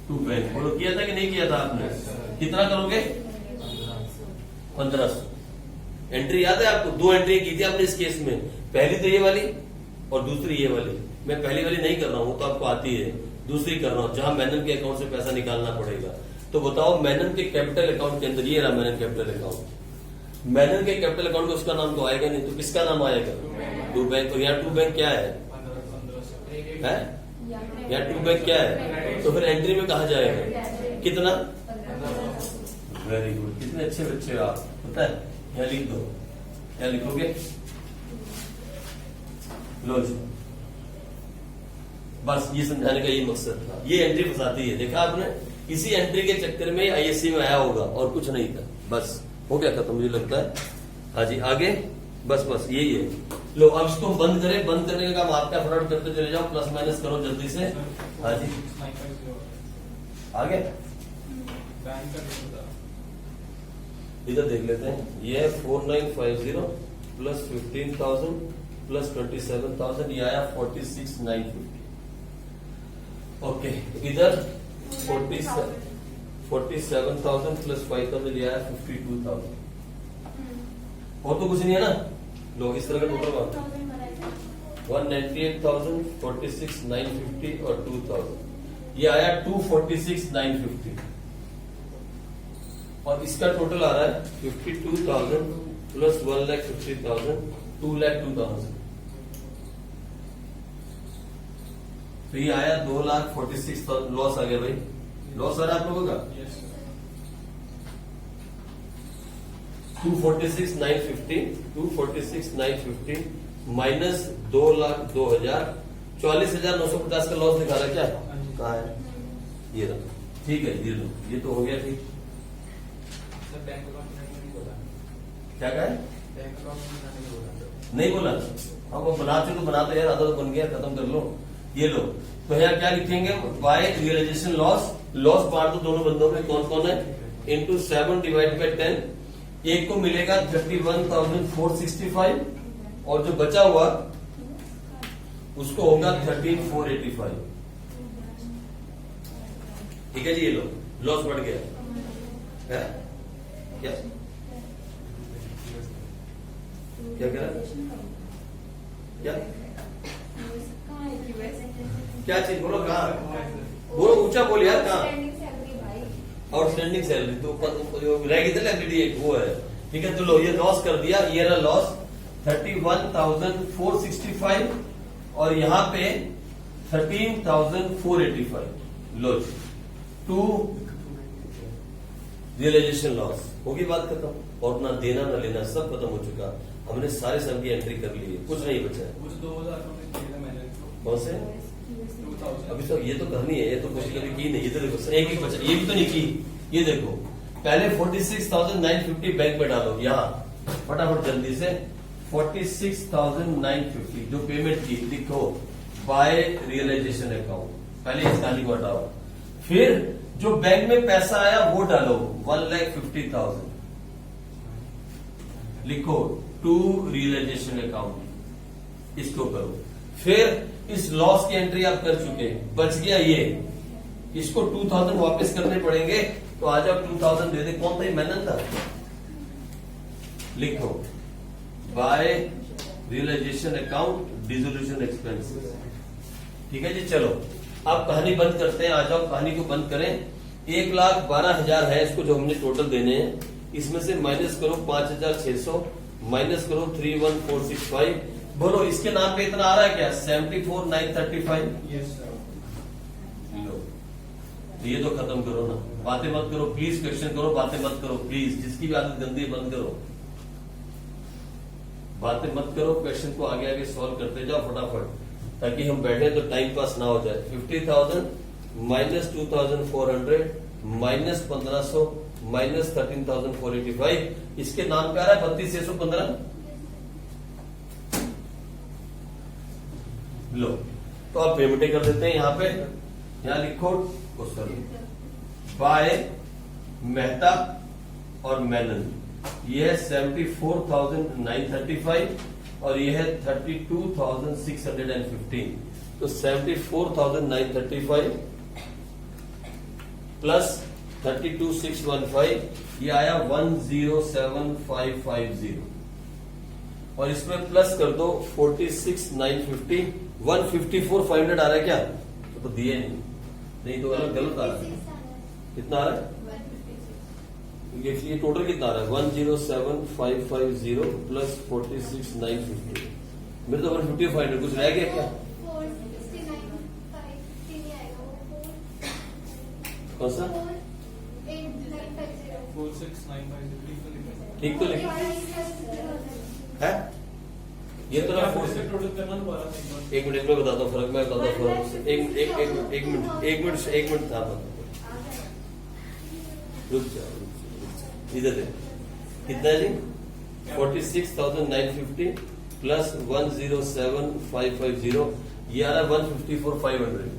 to bank. वो लोग किया था कि नहीं किया था आपने, कितना करोगे, 1500। एंट्री याद है आपको, दो एंट्री की थी आपने इस केस में, पहली तो ये वाली और दूसरी ये वाली। मैं पहली वाली नहीं कर रहा हूं, तो आपको आती है, दूसरी कर रहा हूं जहां मैनन के अकाउंट से पैसा निकालना पड़ेगा। तो बताओ मैनन के कैपिटल अकाउंट के अंदर ये रहा मैनन कैपिटल अकाउंट। मैनन के कैपिटल अकाउंट में उसका नाम तो आएगा नहीं, तो किसका नाम आएगा, टू बैंक। और यहाँ टू बैंक क्या है, यहाँ टू बैंक क्या है, तो फिर एंट्री में कहा जाएगा कितना, वेरी गुड, कितने अच्छे बच्चे हो आप, पता है, यहाँ लिख दो, क्या लिखोगे, लो जी। बस ये समझाने का ये मकसद था। ये एंट्री फंसाती है, देखा आपने, इसी एंट्री के चक्कर में आईएससी में आया होगा और कुछ नहीं था। बस हो गया खत्म मुझे लगता है। हाँ जी आगे, बस बस यही है। लो अब इसको बंद करें, बंद करने का काम आपका, फटाफट करते चले जाओ, प्लस माइनस करो जल्दी से। हाँ जी आगे इधर देख लेते हैं। ये 4950 प्लस 15,000 प्लस 27,000, ये आया 46,950। ओके इधर 47,000 प्लस 5,000, ये आया 52,000। और तो कुछ नहीं है ना, लोग इस तरह का टोटल बात 198,000, 46,950 और 2,000, ये आया 246,950। और इसका टोटल आ रहा है 52,000 प्लस 1,50,000, 2,02,000। तो ये आया 2,46,000। लॉस आ गया भाई, लॉस आ रहा है आप लोगों का 246,950 माइनस 2,02,000, 44,950 का लॉस दिखा रहा है क्या, कहा है, ये रहा, ठीक है, ये लो, ये तो हो गया ठीक। क्या कहा है, नहीं बोला, हम वो बनाते तो बनाते यार, आधा तो बन गया, खत्म कर लो। ये लो, तो यहाँ क्या लिखेंगे, बाय रियलाइजेशन लॉस, लॉस बांट दो दोनों बंदों में, कौन कौन है, इंटू 7 डिवाइड बाई 10। एक को मिलेगा 31,465 और जो बचा हुआ उसको होगा 13,485। ठीक है जी, ये लो लॉस बढ़ गया है? क्या क्या कह रहा है, क्या चीज बोलो, कहाँ बोलो, ऊंचा बोल यार, कहाँ आउटस्टैंडिंग सैलरी तो रहेगी ना, वो है, ठीक है। तो लो ये लॉस कर दिया, ये रहा लॉस 31,465 और यहाँ पे 13,485। लो टू रियलाइजेशन लॉस, होगी बात खत्म, और ना देना ना लेना सब खत्म हो चुका। हमने सारे सम की एंट्री कर ली है, कुछ नहीं बचा है। कौन से, अभी तो ये तो करनी है, ये तो कुछ कभी की नहीं, ये तो देखो एक ही बचा, ये भी तो नहीं की। ये देखो पहले 46,950 बैंक में डालो, यहाँ फटाफट जल्दी से 46,950 जो पेमेंट की लिखो बाय रियलाइजेशन अकाउंट, पहले इस गाली को हटाओ, फिर जो बैंक में पैसा आया वो डालो 1,50,000 लिखो टू रियलाइजेशन अकाउंट, इसको करो। फिर इस लॉस की एंट्री आप कर चुके हैं, बच गया ये, इसको 2000 वापस करने पड़ेंगे, तो आ जाओ 2000 दे दे। कौन था ये? मेनन था। लिखो by realisation account dissolution expenses. ठीक है जी, चलो अब कहानी बंद करते हैं। आ जाओ कहानी को बंद करें। 1,12,000 है, इसको जो हमने टोटल देने हैं, इसमें से माइनस करो 5,600, माइनस करो 31,465। बोलो इसके नाम पे इतना आ रहा है क्या? 74,935। Yes sir. लो, ये तो खत्म करो ना, बातें मत करो प्लीज, क्वेश्चन करो, बातें मत करो प्लीज। जिसकी भी आदत गंदी है बंद करो, बातें मत करो, क्वेश्चन को आगे आगे सॉल्व करते जाओ फटाफट, ताकि हम बैठे तो टाइम पास ना हो जाए। 50,000 माइनस 2,400 माइनस 1,500 माइनस 13,485, इसके नाम पे आ रहा है 32,615। लो, तो आप पेमेंट कर देते हैं। यहाँ पे यहाँ लिखो बाय मेहता और मेनन, ये है 74,935 और ये है 32,615। तो 74,935 प्लस 32,615, ये आया 107,550 और इसमें प्लस कर दो 46,950, 154,500 आ रहा है क्या? तो दिए नहीं तो गलत आ रहा है। कितना आ रहा है? ये टोटल कितना आ रहा है? 107,550 प्लस 46,950। मेरे तो 155 कुछ रह गया क्या? कौन सा? 46,950 ठीक तो लिखा है ये तो ना। टोटल करना दोबारा। एक मिनट में बताता हूँ फर्क, मैं बताता हूँ फर्क। एक मिनट था, रुक जाओ इधर है। कितना है जी? 46,950 प्लस 107,550, ये आ रहा है 154,500।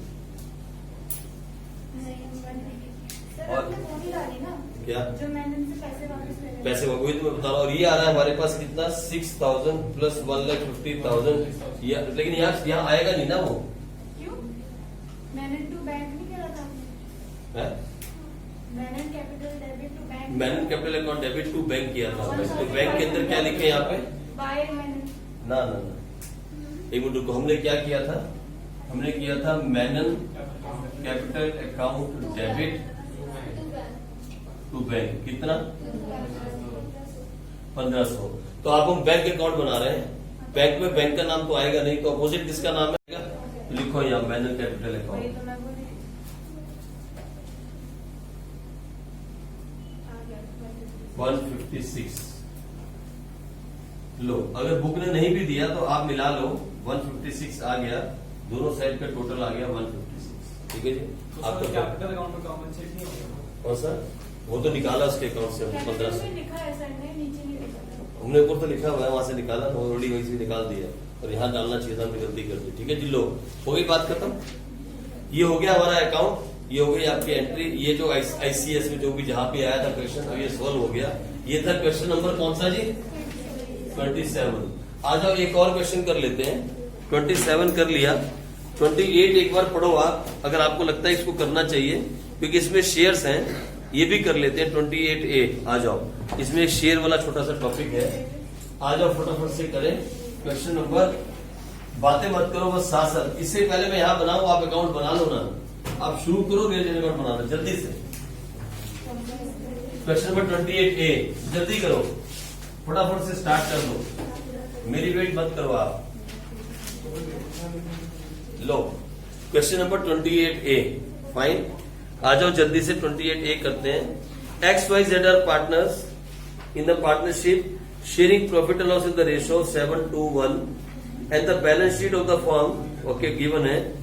और क्या जो मैंने उनसे पैसे वही तो मैं बता रहा हूँ। और ये आ रहा है हमारे पास कितना? 6,000 प्लस 1,50,000। लेकिन यहाँ आएगा नहीं ना वो। क्यों? मैंने टू बैंक नहीं करा था है? मैंने कैपिटल डेबिट टू बैंक। मैंने capital account debit to bank किया था। तो बैंक के अंदर क्या लिखे यहाँ पे? बाय मैंने ना ना ना, एक मिनट रुको। हमने क्या किया था? हमने किया था Menon capital account debit to bank. कितना? 1,500। तो आप हम बैंक अकाउंट बना रहे हैं, बैंक में बैंक का नाम तो आएगा नहीं, तो अपोजिट किसका नाम आएगा? तो लिखो यहाँ मैनन कैपिटल वही अकाउंट। तो मैं बोली। आ गया 156। लो, अगर बुक ने नहीं भी दिया तो आप मिला लो, 156 आ गया, दोनों साइड का टोटल आ गया 156। ठीक है जी। आपका कैपिटल अकाउंट में कॉम्पनसेट नहीं होगा। कौन सा? वो तो निकाला उसके अकाउंट से कैपिटल 1,500। में लिखा है सर ने, नीचे नहीं लिखा था। हमने ऊपर तो लिखा हुआ है, वहां से निकाला, ऑलरेडी वहीं से निकाल दिया, और यहाँ डालना चाहिए था, हमने गलती कर दी। ठीक है जी। लो, हो गई बात खत्म। ये हो गया हमारा अकाउंट, ये हो गई आपकी एंट्री। ये जो आईसीएस में जो भी जहां पे आया था क्वेश्चन, अब ये सोल्व हो गया। ये था क्वेश्चन नंबर कौन सा जी? 27। आ जाओ एक और क्वेश्चन कर लेते हैं। 27 कर लिया, 28 एक बार पढ़ो आप, अगर आपको लगता है इसको करना चाहिए, क्योंकि इसमें शेयर्स हैं, ये भी कर लेते हैं। 28A आ जाओ, इसमें एक शेयर वाला छोटा सा टॉपिक है। आ जाओ फटाफट से करें क्वेश्चन नंबर। बातें मत करो बस साथ साथ। इससे पहले मैं यहाँ बनाऊं, आप अकाउंट बना लो ना, आप शुरू करो रियल अकाउंट बनाना जल्दी से। क्वेश्चन नंबर 28A, जल्दी करो, फटाफट से स्टार्ट कर दो, मेरी वेट मत करो आप। लो, क्वेश्चन नंबर 28A, फाइन। आ जाओ जल्दी से 28A करते हैं। XYZ are partners in the partnership sharing profit and loss in the ratio 7:1 and the balance sheet of the firm okay given है।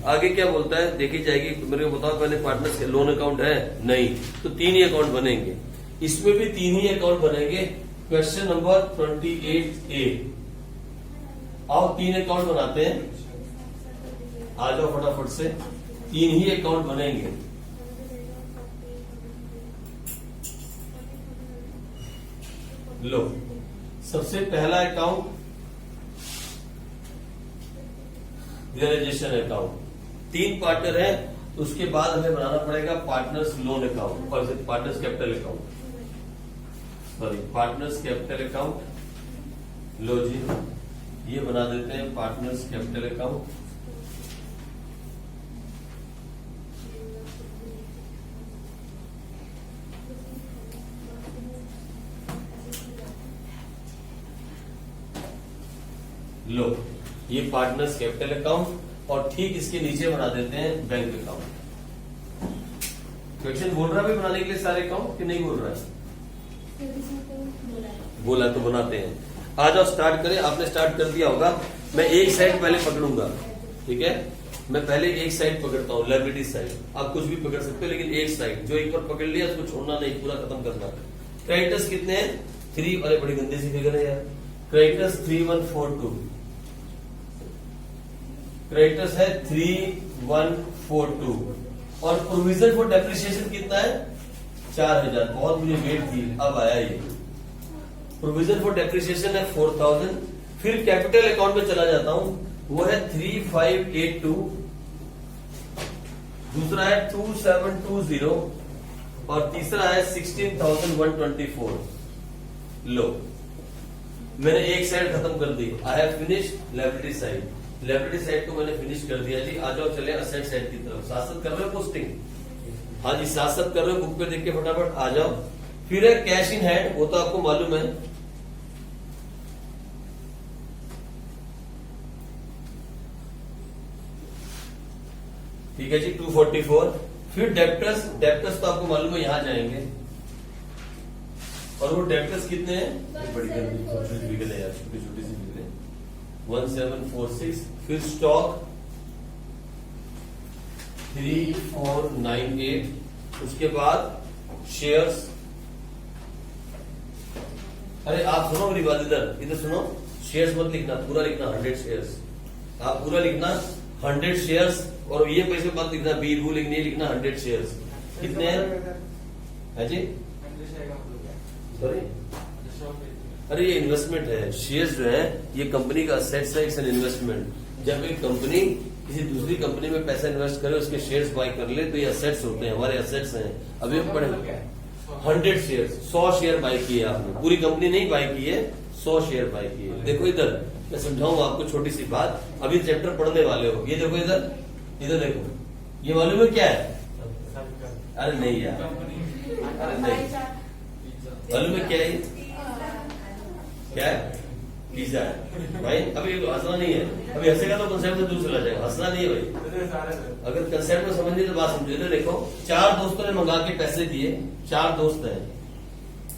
आगे क्या बोलता है देखी जाएगी। मेरे को बताओ पहले, पार्टनर्स के लोन अकाउंट है? नहीं, तो 3 ही अकाउंट बनेंगे, इसमें भी 3 ही अकाउंट बनेंगे। क्वेश्चन नंबर 28A, आओ 3 अकाउंट बनाते हैं। आ जाओ फटाफट से, 3 ही अकाउंट बनेंगे। लो, सबसे पहला अकाउंट रियलाइजेशन अकाउंट, 3 पार्टनर है, तो उसके बाद हमें बनाना पड़ेगा पार्टनर्स लोन अकाउंट और partners capital account, sorry partners capital account. लो जी, ये बना देते हैं पार्टनर्स कैपिटल अकाउंट। लो, ये पार्टनर्स कैपिटल अकाउंट और ठीक इसके नीचे बना देते हैं बैंक अकाउंट। क्वेश्चन बोल रहा है भाई बनाने के लिए सारे अकाउंट कि नहीं बोल रहा है? बोला तो बनाते हैं। आ जाओ स्टार्ट करें। आपने स्टार्ट कर दिया होगा। मैं एक साइड पहले पकड़ूंगा, ठीक है? मैं पहले एक साइड पकड़ता हूँ, लायबिलिटी साइड। आप कुछ भी पकड़ सकते हो, लेकिन एक साइड जो एक बार पकड़ लिया उसको छोड़ना नहीं, पूरा खत्म करना। क्रेडिटर्स कितने हैं? 3। अरे बड़ी गंदी सी फिगर है यार। क्रेडिटर्स 3142, क्रेडिटर्स है 3142 और प्रोविजन फॉर डेप्रिसिएशन कितना है? 4000। बहुत मुझे वेट थी, अब आया ये। प्रोविजन फॉर डेप्रिसिएशन है 4000। फिर कैपिटल अकाउंट में चला जाता हूं, वो है 3582, दूसरा है 2720 और तीसरा है 16124। लो, मैंने एक साइड खत्म कर दी। I have finished liability side. Liability side को मैंने फिनिश कर दिया जी। आ जाओ चले असेट साइड की तरफ। साथ साथ कर रहे हो पोस्टिंग? हाँ जी, साथ साथ कर रहे हो। बुक पे देख के फटाफट आ जाओ। फिर है कैश इन हैंड, वो तो आपको मालूम है। ठीक है जी, 244। फिर डेप्टर्स, डेप्टर्स तो आपको मालूम है, यहां जाएंगे। और वो डेप्टर्स कितने हैं? बड़ी गंदी छोटी फिगर है यार, छोटी छोटी सी फिगर है। 1746। फिर स्टॉक 3498। उसके बाद शेयर्स। अरे आप सुनो मेरी बात, इधर सुनो। शेयर्स मत लिखना, पूरा लिखना 100 शेयर्स। आप पूरा लिखना 100 शेयर्स और ये पैसे मत लिखना बी बू, लेकिन ये लिखना 100 शेयर्स। कितने हैं जी? सॉरी, अरे ये इन्वेस्टमेंट है। शेयर्स जो है ये कंपनी का असेट्स है, इट्स एन इन्वेस्टमेंट। जब एक कंपनी किसी दूसरी कंपनी में पैसा इन्वेस्ट करे, उसके शेयर्स बाय कर ले, तो ये असेट्स होते हैं, हमारे असेट्स हैं। अभी हम पढ़े 100 शेयर्स, 100 शेयर बाय किए आपने। पूरी कंपनी नहीं बाय की है, 100 शेयर बाय किए। देखो इधर, मैं समझाऊंगा आपको छोटी सी बात। अभी चैप्टर पढ़ने वाले हो। ये देखो इधर, इधर देखो, ये मालूम है क्या है? अरे नहीं यार, अरे नहीं, मालूम है क्या है? क्या है? पिज्जा है भाई। अभी हंसना नहीं है, अभी हंसेगा तो कंसेप्ट से दूर चला जाएगा। हंसना नहीं है भाई, अगर कंसेप्ट में समझ नहीं तो बात समझे। तो देखो, 4 दोस्तों ने मंगा के पैसे दिए। 4 दोस्त हैं,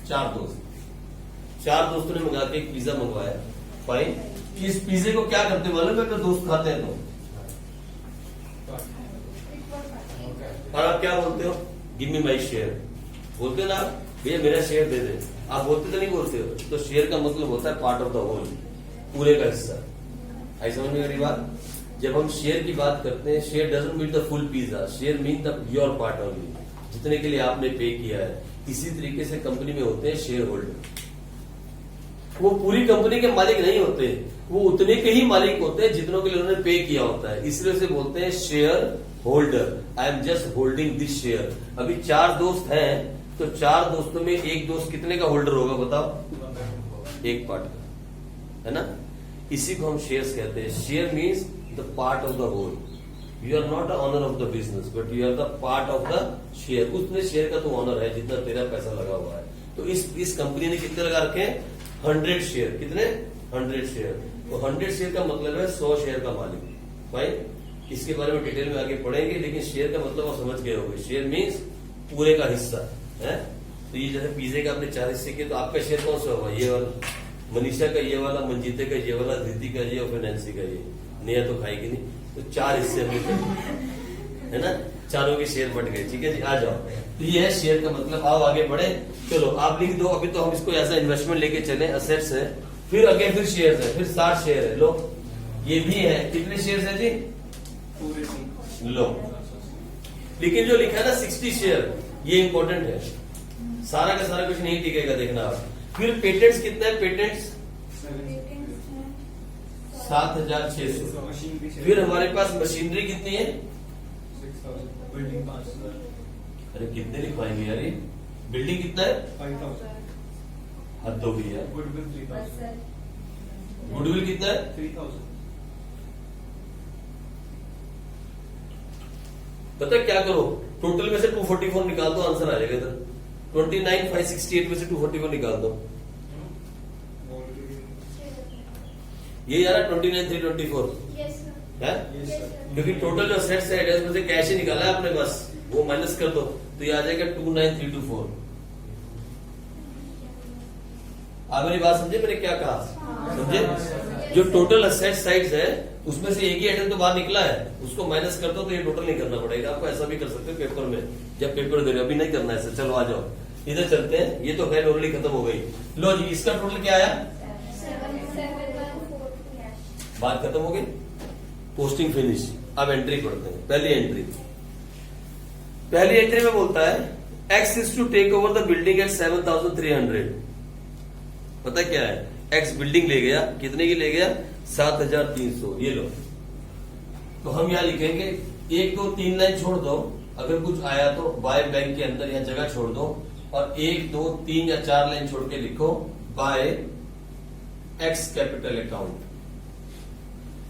4 दोस्तों ने मंगा के एक पिज्जा मंगवाया। फाइन। इस पिज्जे को क्या करते मालूम है? अगर दोस्त खाते हैं तो, और आप क्या बोलते हो? गिव मी माई शेयर बोलते हो ना, भैया मेरा शेयर दे दे। आप बोलते तो नहीं बोलते हो। तो शेयर का मतलब होता है पार्ट ऑफ द होल, पूरे का हिस्सा। आई समझ में मेरी बात? जब हम शेयर की बात करते हैं, share doesn't mean the full pizza, share mean the your part only, जितने के लिए आपने पे किया है। इसी तरीके से कंपनी में होते हैं शेयर होल्डर। वो पूरी कंपनी के मालिक नहीं होते, वो उतने के ही मालिक होते हैं जितनों के लिए उन्होंने पे किया होता है। इसलिए उसे बोलते हैं share holder. I am just holding this share. अभी 4 दोस्त हैं, तो 4 दोस्तों में एक दोस्त कितने का होल्डर होगा बताओ? एक पार्ट का, है ना? इसी को हम शेयर्स कहते हैं। Share means the part of the whole. You are not the owner of the business, but you are the part of the share. उतने शेयर का तो ऑनर है जितना तेरा पैसा लगा हुआ है। तो इस कंपनी ने कितने लगा रखे हैं? 100 शेयर। कितने? 100 शेयर। तो 100 शेयर का मतलब है 100 शेयर का मालिक। भाई इसके बारे में डिटेल में आगे पढ़ेंगे, लेकिन शेयर का मतलब आप समझ गए होंगे। शेयर मीन्स पूरे का हिस्सा है। तो ये जैसे पिज्जे का आपने 4 हिस्से किए, तो आपका शेयर कौन सा होगा? ये वाला, मनीषा का ये वाला, मंजीते का ये वाला, धृति का ये और फिर नैन्सी का ये। नेहा तो खाएगी नहीं। तो 4 हिस्से है ना, चारों के शेयर बट गए। ठीक है जी, आ जाओ। तो ये है शेयर का मतलब। आओ आगे बढ़े। चलो आप लिख दो। अभी तो हम इसको ऐसा इन्वेस्टमेंट लेके चले, असेट्स है। फिर आगे फिर शेयर है, फिर 60 शेयर है। लो ये भी है। कितने शेयर है जी? लो, लेकिन जो लिखा है ना 60 शेयर, ये इंपॉर्टेंट है। सारा का सारा कुछ नहीं टिकेगा, देखना आप। फिर पेटेंट्स कितना है? पेटेंट्स 7,600। मशीनरी फिर हमारे पास मशीनरी कितनी है? 6,000, बिल्डिंग 5,000, अरे कितने लिखवाएंगे यार ये? बिल्डिंग कितना है? 5,000, हद हो गई यार। गुडविल 3,000, गुडविल कितना है? 3,000। पता है क्या करो, टोटल में से 244 निकाल दो, आंसर आ जाएगा इधर। 29,568 में से 244 निकाल दो, ये यार 29,324 है, क्योंकि टोटल जो सेट्स है उसमें से कैश ही निकाला है आपने, बस वो माइनस कर दो तो ये आ जाएगा 29,324। आप मेरी बात समझे मैंने क्या कहा? समझे? जो टोटल असेट साइड्स है उसमें से एक ही आइटम तो बाहर निकला है, उसको माइनस कर दो तो ये टोटल नहीं करना पड़ेगा आपको। ऐसा भी कर सकते हो पेपर में, जब पेपर दे रहे हो, अभी नहीं करना है सर। चलो आ जाओ इधर चलते हैं, ये तो खैर ऑलरेडी खत्म हो गई। लो जी, इसका टोटल क्या आया? बात खत्म हो गई, पोस्टिंग फिनिश। अब एंट्री पढ़ते हैं। पहली एंट्री में बोलता है X is to take over the building at 7,300। पता क्या है? एक्स बिल्डिंग ले गया, कितने की ले गया? 7,300। ये लो, तो हम यहां लिखेंगे 1 2 3 लाइन छोड़ दो, अगर कुछ आया तो बाय बैंक के अंदर यहां जगह छोड़ दो, और 1 2 3 या 4 लाइन छोड़ के लिखो बाय एक्स कैपिटल अकाउंट।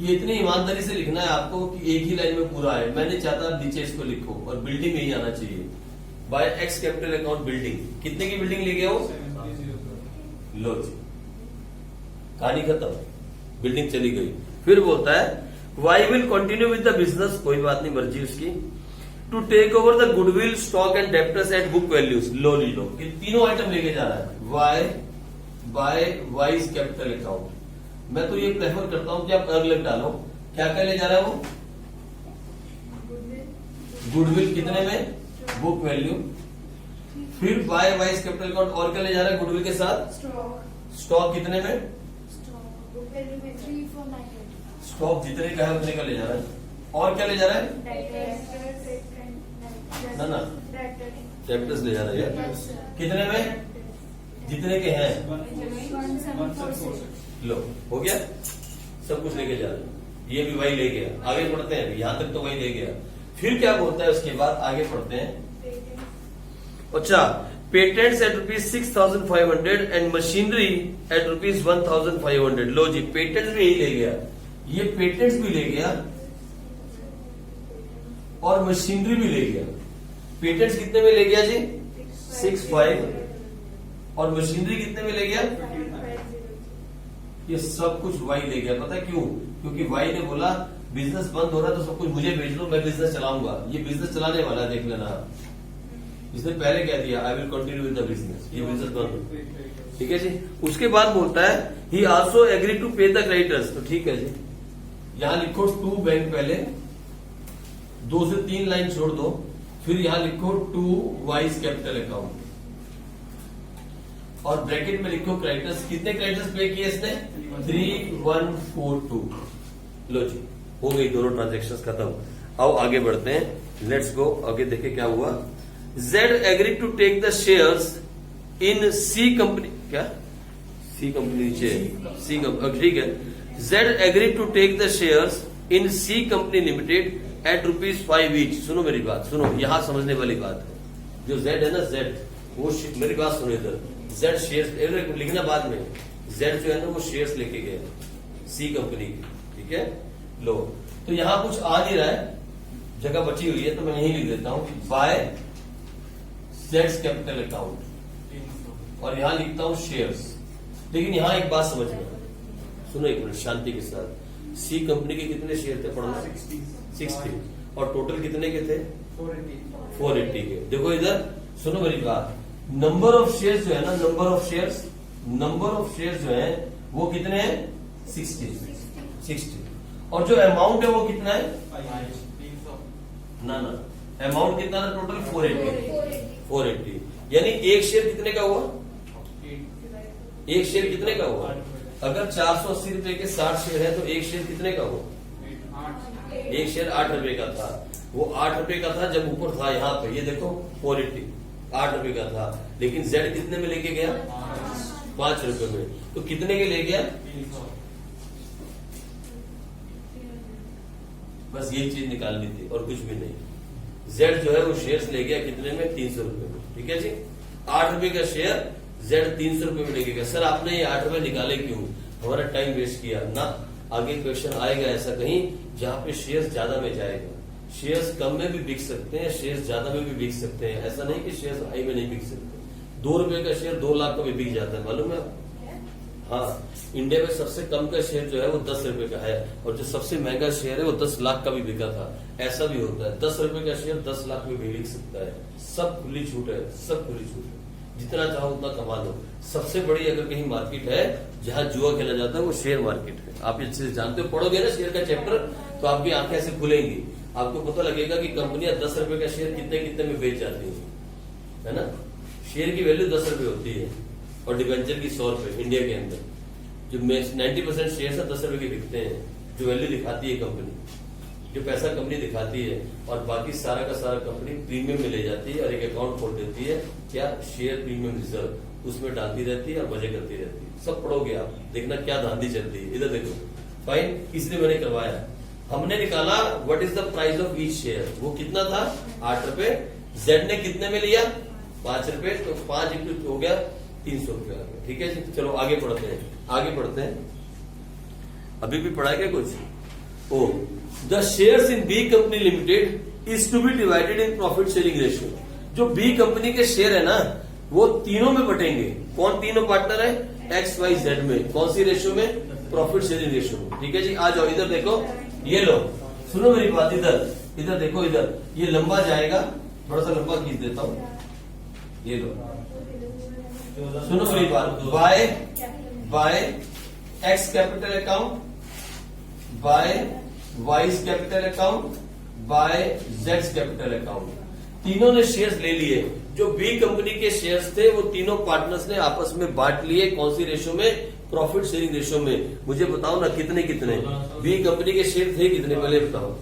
ये इतनी ईमानदारी से लिखना है आपको कि एक ही लाइन में पूरा है। मैं नहीं चाहता नीचे इसको लिखो, और बिल्डिंग में ही आना चाहिए। By X capital account building, कितने की बिल्डिंग ले गया हो? 7,000। लो जी, कहानी खत्म, बिल्डिंग चली गई। फिर बोलता है Y will continue with the business, कोई बात नहीं, मर्जी उसकी, to take over the goodwill stock and debtors at book values. लो ली लो, ये तीनों आइटम लेके जा रहा है Y by Y's capital account. मैं तो ये प्रेफर करता हूं कि आप अलग डालो। क्या क्या ले जा रहा है वो? गुडविल कितने में? Book value. फिर बाय वाइज कैपिटल अकाउंट, और क्या ले जा रहा है गुडविल के साथ? स्टॉक कितने में? स्टॉक जितने का है उतने का ले जा रहा है। और क्या ले जा रहा है? ना डेप्टर्स ले जा रहा है यार। कितने में? जितने के हैं। 1,746। लो हो गया, सब कुछ लेके जा रहे हैं। ये भी वही ले गया। आगे पढ़ते हैं, यहां तक तो वही ले गया। फिर क्या बोलता है उसके बाद? आगे पढ़ते हैं। अच्छा, patents at ₹6,500 and machinery at ₹1,500। लो जी, पेटेंट्स भी यही ले गया, ये पेटेंट्स भी ले गया और मशीनरी भी ले गया। पेटेंट्स कितने में ले गया जी? 6,500। और मशीनरी कितने में ले गया? ये सब कुछ वाई ले गया। पता है क्यों? क्योंकि वाई ने बोला बिजनेस बंद हो रहा है तो सब कुछ मुझे भेज दो, मैं बिजनेस चलाऊंगा। ये बिजनेस चलाने वाला है, देख लेना। इसने पहले कह दिया I will continue with the business, ये बिजनेस बंद हो। ठीक है जी। उसके बाद बोलता है ही आल्सो एग्री टू पे द क्रेडिटर्स। तो ठीक है जी, यहां लिखो टू बैंक, पहले 2 से 3 लाइन छोड़ दो, फिर यहां लिखो टू वाइज कैपिटल अकाउंट, और ब्रैकेट में लिखो क्रेडिटर्स। कितने क्रेडिटर्स पे किए इसने? 3,142। लो जी, हो गई दोनों ट्रांजेक्शन्स खत्म। आओ आगे बढ़ते हैं, लेट्स गो। आगे देखे क्या हुआ। Z agree to take the shares in C company. क्या सी कंपनी? सी कंपनी, ठीक है। Z agree to take the shares in C company limited at ₹5 each. सुनो मेरी बात, सुनो, यहां समझने वाली बात है। जो जेड है ना, जेड, वो मेरी बात सुनो इधर। जेड शेयर्स लिखना बाद में। जेड जो है ना वो शेयर्स लेके गया सी कंपनी की, ठीक है। लो, तो यहां कुछ आ नहीं रहा है, जगह बची हुई है, तो मैं यही लिख देता हूं बाय जेड्स कैपिटल अकाउंट, और यहां लिखता हूं शेयर्स। लेकिन यहां एक बात समझ में, सुनो एक मिनट शांति के साथ। सी कंपनी के कितने शेयर थे पढ़ना? 60। और टोटल कितने के थे? 480 के। देखो इधर सुनो मेरी बात, नंबर ऑफ शेयर्स जो है ना, नंबर ऑफ शेयर्स जो है वो कितने हैं? 60। और जो अमाउंट है वो कितना है? ना, अमाउंट कितना था टोटल? 480। यानी एक शेयर कितने का हुआ? एक शेयर कितने का हुआ? अगर 480 रुपए के 60 शेयर है तो एक शेयर कितने का हुआ? एक शेयर 8 रुपए का था। वो 8 रुपए का था जब ऊपर था यहाँ पे, ये देखो 480, 8 रुपए का था। लेकिन जेड कितने में लेके गया? 5 रुपए में, तो कितने के ले गया? 300। बस ये चीज निकालनी थी और कुछ भी नहीं। जेड जो है वो शेयर्स ले गया कितने में? 300 रुपए में। ठीक है जी, 8 रुपए का शेयर जेड 300 रुपए में लेके गया। सर आपने ये 8 रुपए निकाले क्यों? हमारा टाइम वेस्ट किया ना। आगे क्वेश्चन आएगा ऐसा कहीं जहां पे शेयर्स ज्यादा में जाएगा। शेयर्स कम में भी बिक सकते हैं, शेयर्स ज्यादा में भी बिक सकते हैं। ऐसा नहीं कि शेयर्स हाई में नहीं बिक सकते। 2 रुपए का शेयर 2 लाख का भी बिक जाता है, मालूम है? हाँ, इंडिया में सबसे कम का शेयर जो है वो 10 रुपए का है, और जो सबसे महंगा शेयर है वो 10 लाख का भी बिका था। ऐसा भी होता है, 10 रुपए का शेयर 10 लाख में भी बिक सकता है। सब खुली छूट है, सब खुली छूट है। जितना चाहो उतना कमा लो। सबसे बड़ी अगर कहीं मार्केट है जहां जुआ खेला जाता है वो शेयर मार्केट है। आप अच्छे से जानते हो, पढ़ोगे ना शेयर का चैप्टर तो आपकी आंखें ऐसे खुलेंगी। आपको पता लगेगा कि कंपनियां 10 रुपए का शेयर कितने कितने में बेच जाती हैं, है ना? शेयर की वैल्यू 10 रुपए होती है और डिबेंचर की 100 रुपए। इंडिया के अंदर जो 90% शेयर 10 रुपए के बिकते हैं, जो वैल्यू दिखाती है कंपनी, जो पैसा कंपनी दिखाती है, और बाकी सारा का सारा कंपनी प्रीमियम में ले जाती है और एक अकाउंट खोल देती है, क्या? शेयर प्रीमियम रिजर्व, उसमें डालती रहती है और मजे करती रहती है। सब पढ़ोगे आप, देखना क्या धांधी चलती है। इधर देखो, फाइन, इसलिए मैंने करवाया। हमने निकाला what is the price of each share, वो कितना था? 8 रुपए। जेड ने कितने में लिया? 5 रुपए, तो 5 इंटू हो गया 300 रुपए आ गया। ठीक है जी, चलो आगे पढ़ते हैं, आगे पढ़ते हैं। अभी भी पढ़ा क्या कुछ? Oh, the shares in B company limited is to be divided in profit sharing ratio. जो बी कंपनी के शेयर है ना वो तीनों में बटेंगे। कौन तीनों पार्टनर है? एक्स वाई जेड में। कौन सी रेशियो में? प्रॉफिट शेयरिंग रेशियो में। ठीक है जी, आ जाओ इधर देखो, ये लो, सुनो मेरी बात, इधर देखो, इधर ये लंबा जाएगा, थोड़ा सा लंबा खींच देता हूं, ये लो, सुनो मेरी बात। By X capital account, by Y's capital account, by जेड्स कैपिटल अकाउंट। तीनों ने शेयर्स ले लिए। जो बी कंपनी के शेयर्स थे वो तीनों पार्टनर्स ने आपस में बांट लिए। कौन सी रेशियो में? प्रॉफिट शेयरिंग रेशियो में। मुझे बताओ ना कितने कितने? बी कंपनी के शेयर थे कितने, पहले बताओ।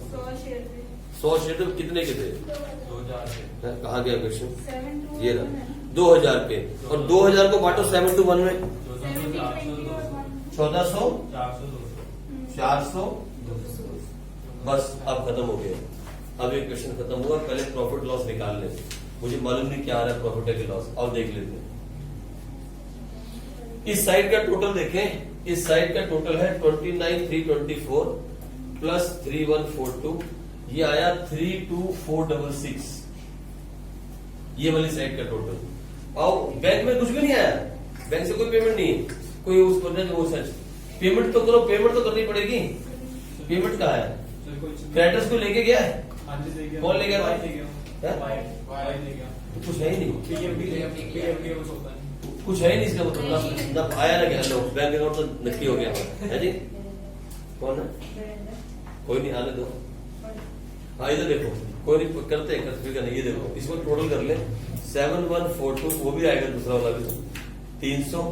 100 शेयर तो कितने के थे? 2000। कहा गया क्वेश्चन? ये रहा 2000 के, और 2000 को बांटो 7 to 1 में। 1400, 400, बस अब खत्म हो गया। अब ये क्वेश्चन खत्म हुआ। पहले प्रॉफिट लॉस निकाल ले। मुझे मालूम नहीं क्या आ रहा है प्रॉफिट है कि लॉस, अब देख लेते हैं। इस साइड का टोटल देखें, इस साइड का टोटल है 29,324 प्लस 3,142, ये आया 32,466। ये वाली साइड का टोटल। और बैंक में कुछ भी नहीं आया, बैंक से कोई पेमेंट नहीं है, कोई उस वो सच पेमेंट तो करो, पेमेंट तो करनी पड़ेगी। पेमेंट कहाँ है? क्रेडिटर्स को लेके गया है। कौन ले गया? कुछ है ही नहीं, कुछ है ही नहीं। इसका मतलब ना आया ना गया। लो, बैंक अकाउंट तो नक्की हो गया है जी। कौन है? कोई नहीं, आने दो। हाँ इधर देखो, कोई नहीं करते नहीं। ये देखो, इसको टोटल कर ले 7142, वो भी आएगा दूसरा वाला भी 300।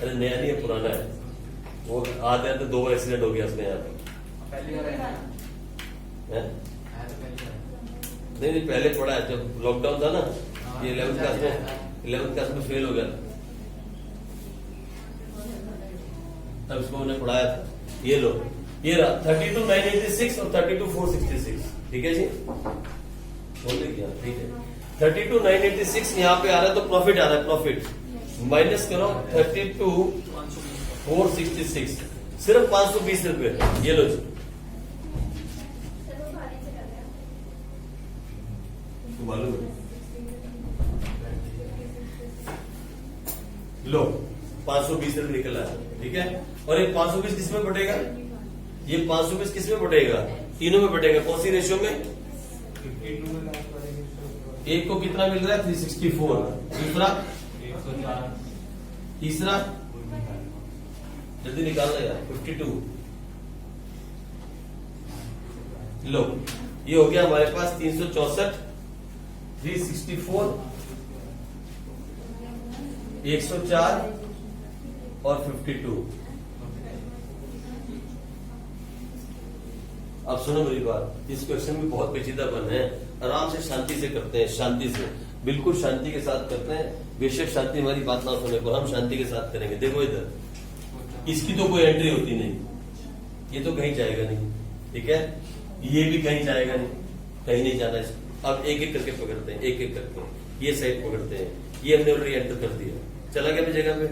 अरे नया नहीं है, पुराना है। वो आते हैं तो 2 बार एक्सीडेंट हो गया उसने यहाँ पे। नहीं, पहले पढ़ा है जब लॉकडाउन था ना, ये 11th क्लास में फेल हो गया तब इसको उन्हें पढ़ाया था। ये लो, ये रहा 32,986 और 32,466। ठीक है जी, बोल दिया। ठीक है, 32,986 यहाँ पे आ रहा है तो प्रॉफिट आ रहा है। प्रॉफिट माइनस करो 32,466, सिर्फ 520 रुपए। ये लो जी, मालूम है? लो 520 रुपए निकल रहा है। ठीक है, और ये 520 किसमें बटेगा? ये 520 किसमें बटेगा? तीनों में बटेगा। कौन सी रेशियो में? एक को कितना मिल रहा है? 364। दूसरा 104। तीसरा जल्दी निकालना यार, 52। लो, ये हो गया हमारे पास 364, 364, 104 और 52। अब सुनो मेरी बात, इस क्वेश्चन में बहुत पेचीदापन है, आराम से शांति से करते हैं, शांति से। बिल्कुल शांति के साथ करते हैं, बेशक शांति हमारी बात ना सुने पर हम शांति के साथ करेंगे। देखो इधर, इसकी तो कोई एंट्री होती नहीं, ये तो कहीं जाएगा नहीं, ठीक है, ये भी कहीं जाएगा नहीं, कहीं नहीं जाना है। अब एक एक करके पकड़ते हैं, एक एक करके ये साइड पकड़ते हैं, ये हमने ऑलरेडी एंटर कर दिया, चला गया अपनी जगह पे।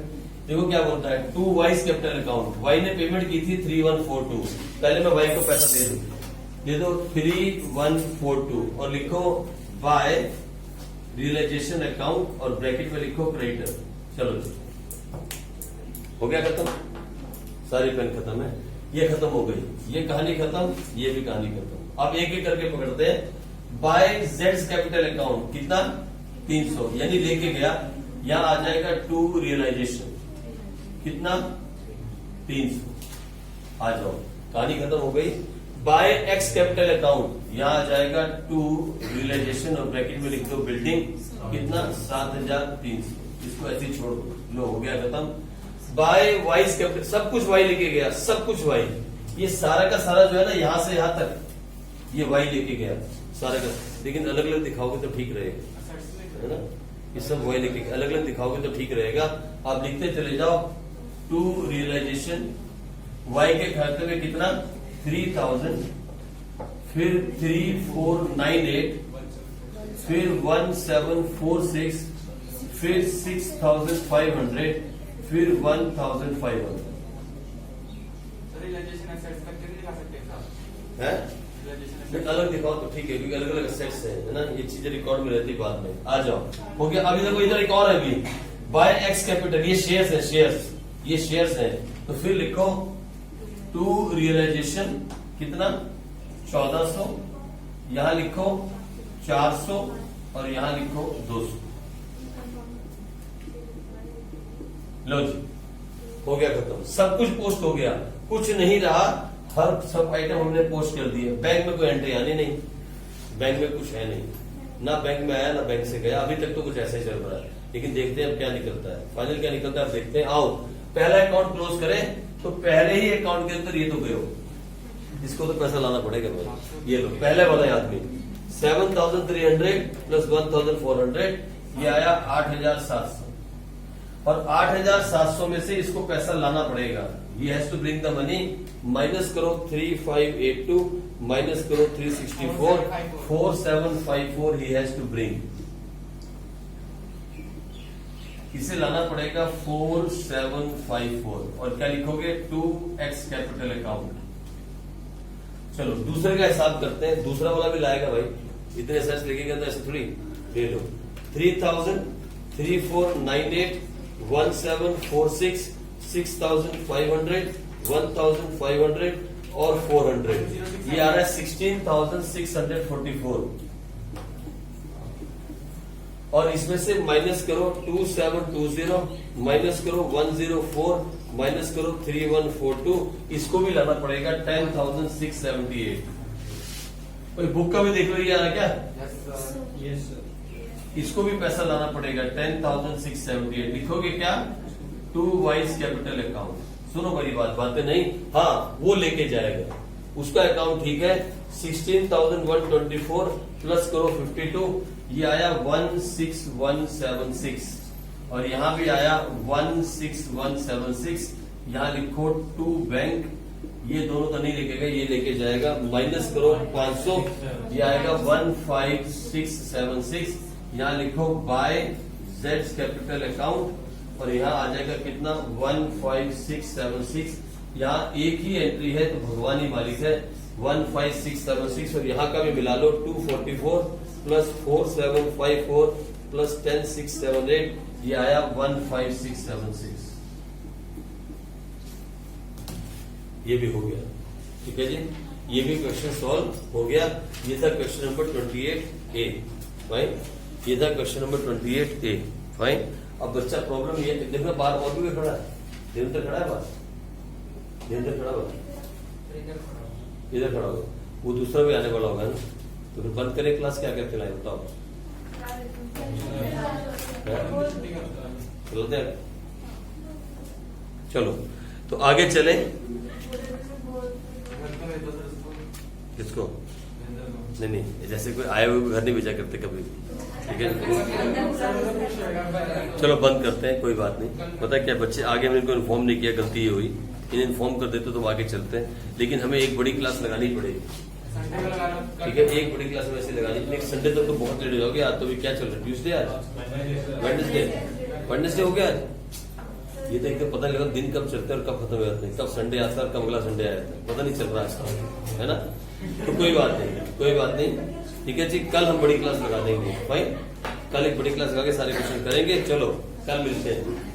देखो क्या बोलता है, to Y's capital account, Y ने पेमेंट की थी 3142, पहले मैं वाई को पैसा दे दूं, दे दो 3142 और लिखो बाय रियलाइजेशन अकाउंट और ब्रैकेट में लिखो क्रेडिटर। चलो जी, हो गया खत्म, सारी पेन खत्म है, ये खत्म हो गई, ये कहानी खत्म, ये भी कहानी खत्म। अब एक एक करके पकड़ते हैं। बाय जेड्स कैपिटल अकाउंट कितना 300, यानी लेके गया, यहां आ जाएगा टू रियलाइजेशन कितना 300, आ जाओ, कहानी खत्म हो गई। बाय एक्स कैपिटल अकाउंट, यहां आ जाएगा टू रियलाइजेशन और ब्रैकेट में लिख दो बिल्डिंग कितना 7300, इसको ऐसे ही छोड़ दो, लो हो गया खत्म। बाय वाइस कैपिटल, सब कुछ वाई लेके गया, सब कुछ वाई, ये सारा का सारा जो है ना यहां से यहां तक ये वाई लेके गया सारा का, लेकिन अलग अलग दिखाओगे तो ठीक रहेगा, है ना, ये सब वाई लेके अलग अलग दिखाओगे तो ठीक रहेगा। आप लिखते चले जाओ टू रियलाइजेशन, वाई के खाते में कितना 3000, फिर 3498, फिर 1746, फिर 6500, फिर 1500 है, अलग दिखाओ तो ठीक है, क्योंकि अलग अलग सेट्स है ना, ये चीजें रिकॉर्ड में रहती बाद में। आ जाओ, हो गया। अभी देखो इधर एक और है, अभी बाय एक्स कैपिटल, ये शेयर्स है, शेयर्स, ये शेयर्स है, तो फिर लिखो टू रियलाइजेशन कितना 1400, यहां लिखो 400 और यहां लिखो 200। लो जी, हो गया खत्म, सब कुछ पोस्ट हो गया, कुछ नहीं रहा, हर सब आइटम हमने पोस्ट कर दिए। बैंक में कोई एंट्री आनी नहीं, बैंक में कुछ है नहीं, ना बैंक में आया ना बैंक से गया, अभी तक तो कुछ ऐसे ही चल रहा है, लेकिन देखते हैं अब क्या निकलता है, फाइनल क्या निकलता है अब देखते हैं। आओ पहला अकाउंट क्लोज करें, तो पहले ही अकाउंट के अंदर ये तो गए हो, इसको तो पैसा लाना पड़ेगा भाई। ये लो पहले वाला आदमी 7300 प्लस 1400, ये आया 8700, और 8700 में से इसको पैसा लाना पड़ेगा। Y has to bring the money, minus करो 3582, माइनस करो 364, 4754 ही हैज टू ब्रिंग, इसे लाना पड़ेगा 4754, और क्या लिखोगे 2x कैपिटल अकाउंट। चलो दूसरे का हिसाब करते हैं, दूसरा वाला भी लाएगा भाई, इतने सेट्स लेके गया ऐसे थोड़ी, ले लो 3000, 3498, 1746, 6500, 1500 और 400, ये आ रहा है 16644, और इसमें से माइनस करो 2720, माइनस करो 104, माइनस करो 3142, इसको भी लाना पड़ेगा 10678। कोई बुक का भी देख लो, ये आ रहा क्या? यस सर, इसको भी पैसा लाना पड़ेगा 10678। लिखोगे क्या? To Y's capital account. सुनो मेरी बातें नहीं, हाँ वो लेके जाएगा, उसका अकाउंट ठीक है। 16,124 प्लस करो 52, ये आया 16176, और यहां भी आया 16176। यहां लिखो टू बैंक, ये दोनों तो नहीं लेके गए, ये लेके जाएगा। माइनस करो 500, ये आएगा 15676। यहां लिखो बाय जेड्स कैपिटल अकाउंट, और यहां आ जाएगा कितना 15676। यहाँ एक ही एंट्री है तो भगवान ही मालिक है, 15676, और यहाँ का भी मिला लो 244 प्लस 4754 प्लस 10678, ये आया 15676। ये भी हो गया, ठीक है जी, ये भी क्वेश्चन सॉल्व हो गया। ये था क्वेश्चन नंबर 28A, फाइन। ये था क्वेश्चन नंबर 28A, फाइन। अब बच्चा प्रॉब्लम ये देखना, बाहर और भी खड़ा है, देवेंद्र खड़ा है बाहर, देवेंद्र खड़ा होगा, इधर खड़ा होगा, वो दूसरा भी आने वाला होगा ना, तो फिर बंद करें क्लास, क्या करके लाए बताओ? चलते हैं, चलो तो आगे चले। किसको? नहीं नहीं, जैसे कोई आए हुए घर नहीं भेजा करते कभी भी, ठीक है। चलो बंद करते हैं, कोई बात नहीं। पता है क्या, बच्चे आगे हमने इनको इन्फॉर्म नहीं किया, गलती ये हुई। इन्हें इन्फॉर्म कर देते तो आगे चलते हैं, लेकिन हमें एक बड़ी क्लास लगानी पड़ेगी, ठीक है। एक बड़ी क्लास वैसे लगानी, नेक्स्ट संडे तक तो बहुत लेट हो जाओगे। आज तो भी क्या चल रहा है, ट्यूसडे, आज वेडनेसडे हो गया आज। ये तो एकदम पता नहीं लगा दिन कब चलते हैं और कब खत्म हो जाते हैं, कब संडे आता है और कब अगला संडे आ जाता है, पता नहीं चल रहा आज, है ना। तो कोई बात नहीं, कोई बात नहीं, ठीक है जी। कल हम बड़ी क्लास लगा देंगे, फाइन। कल एक बड़ी क्लास लगा के सारे क्वेश्चन करेंगे। चलो कल मिलते हैं।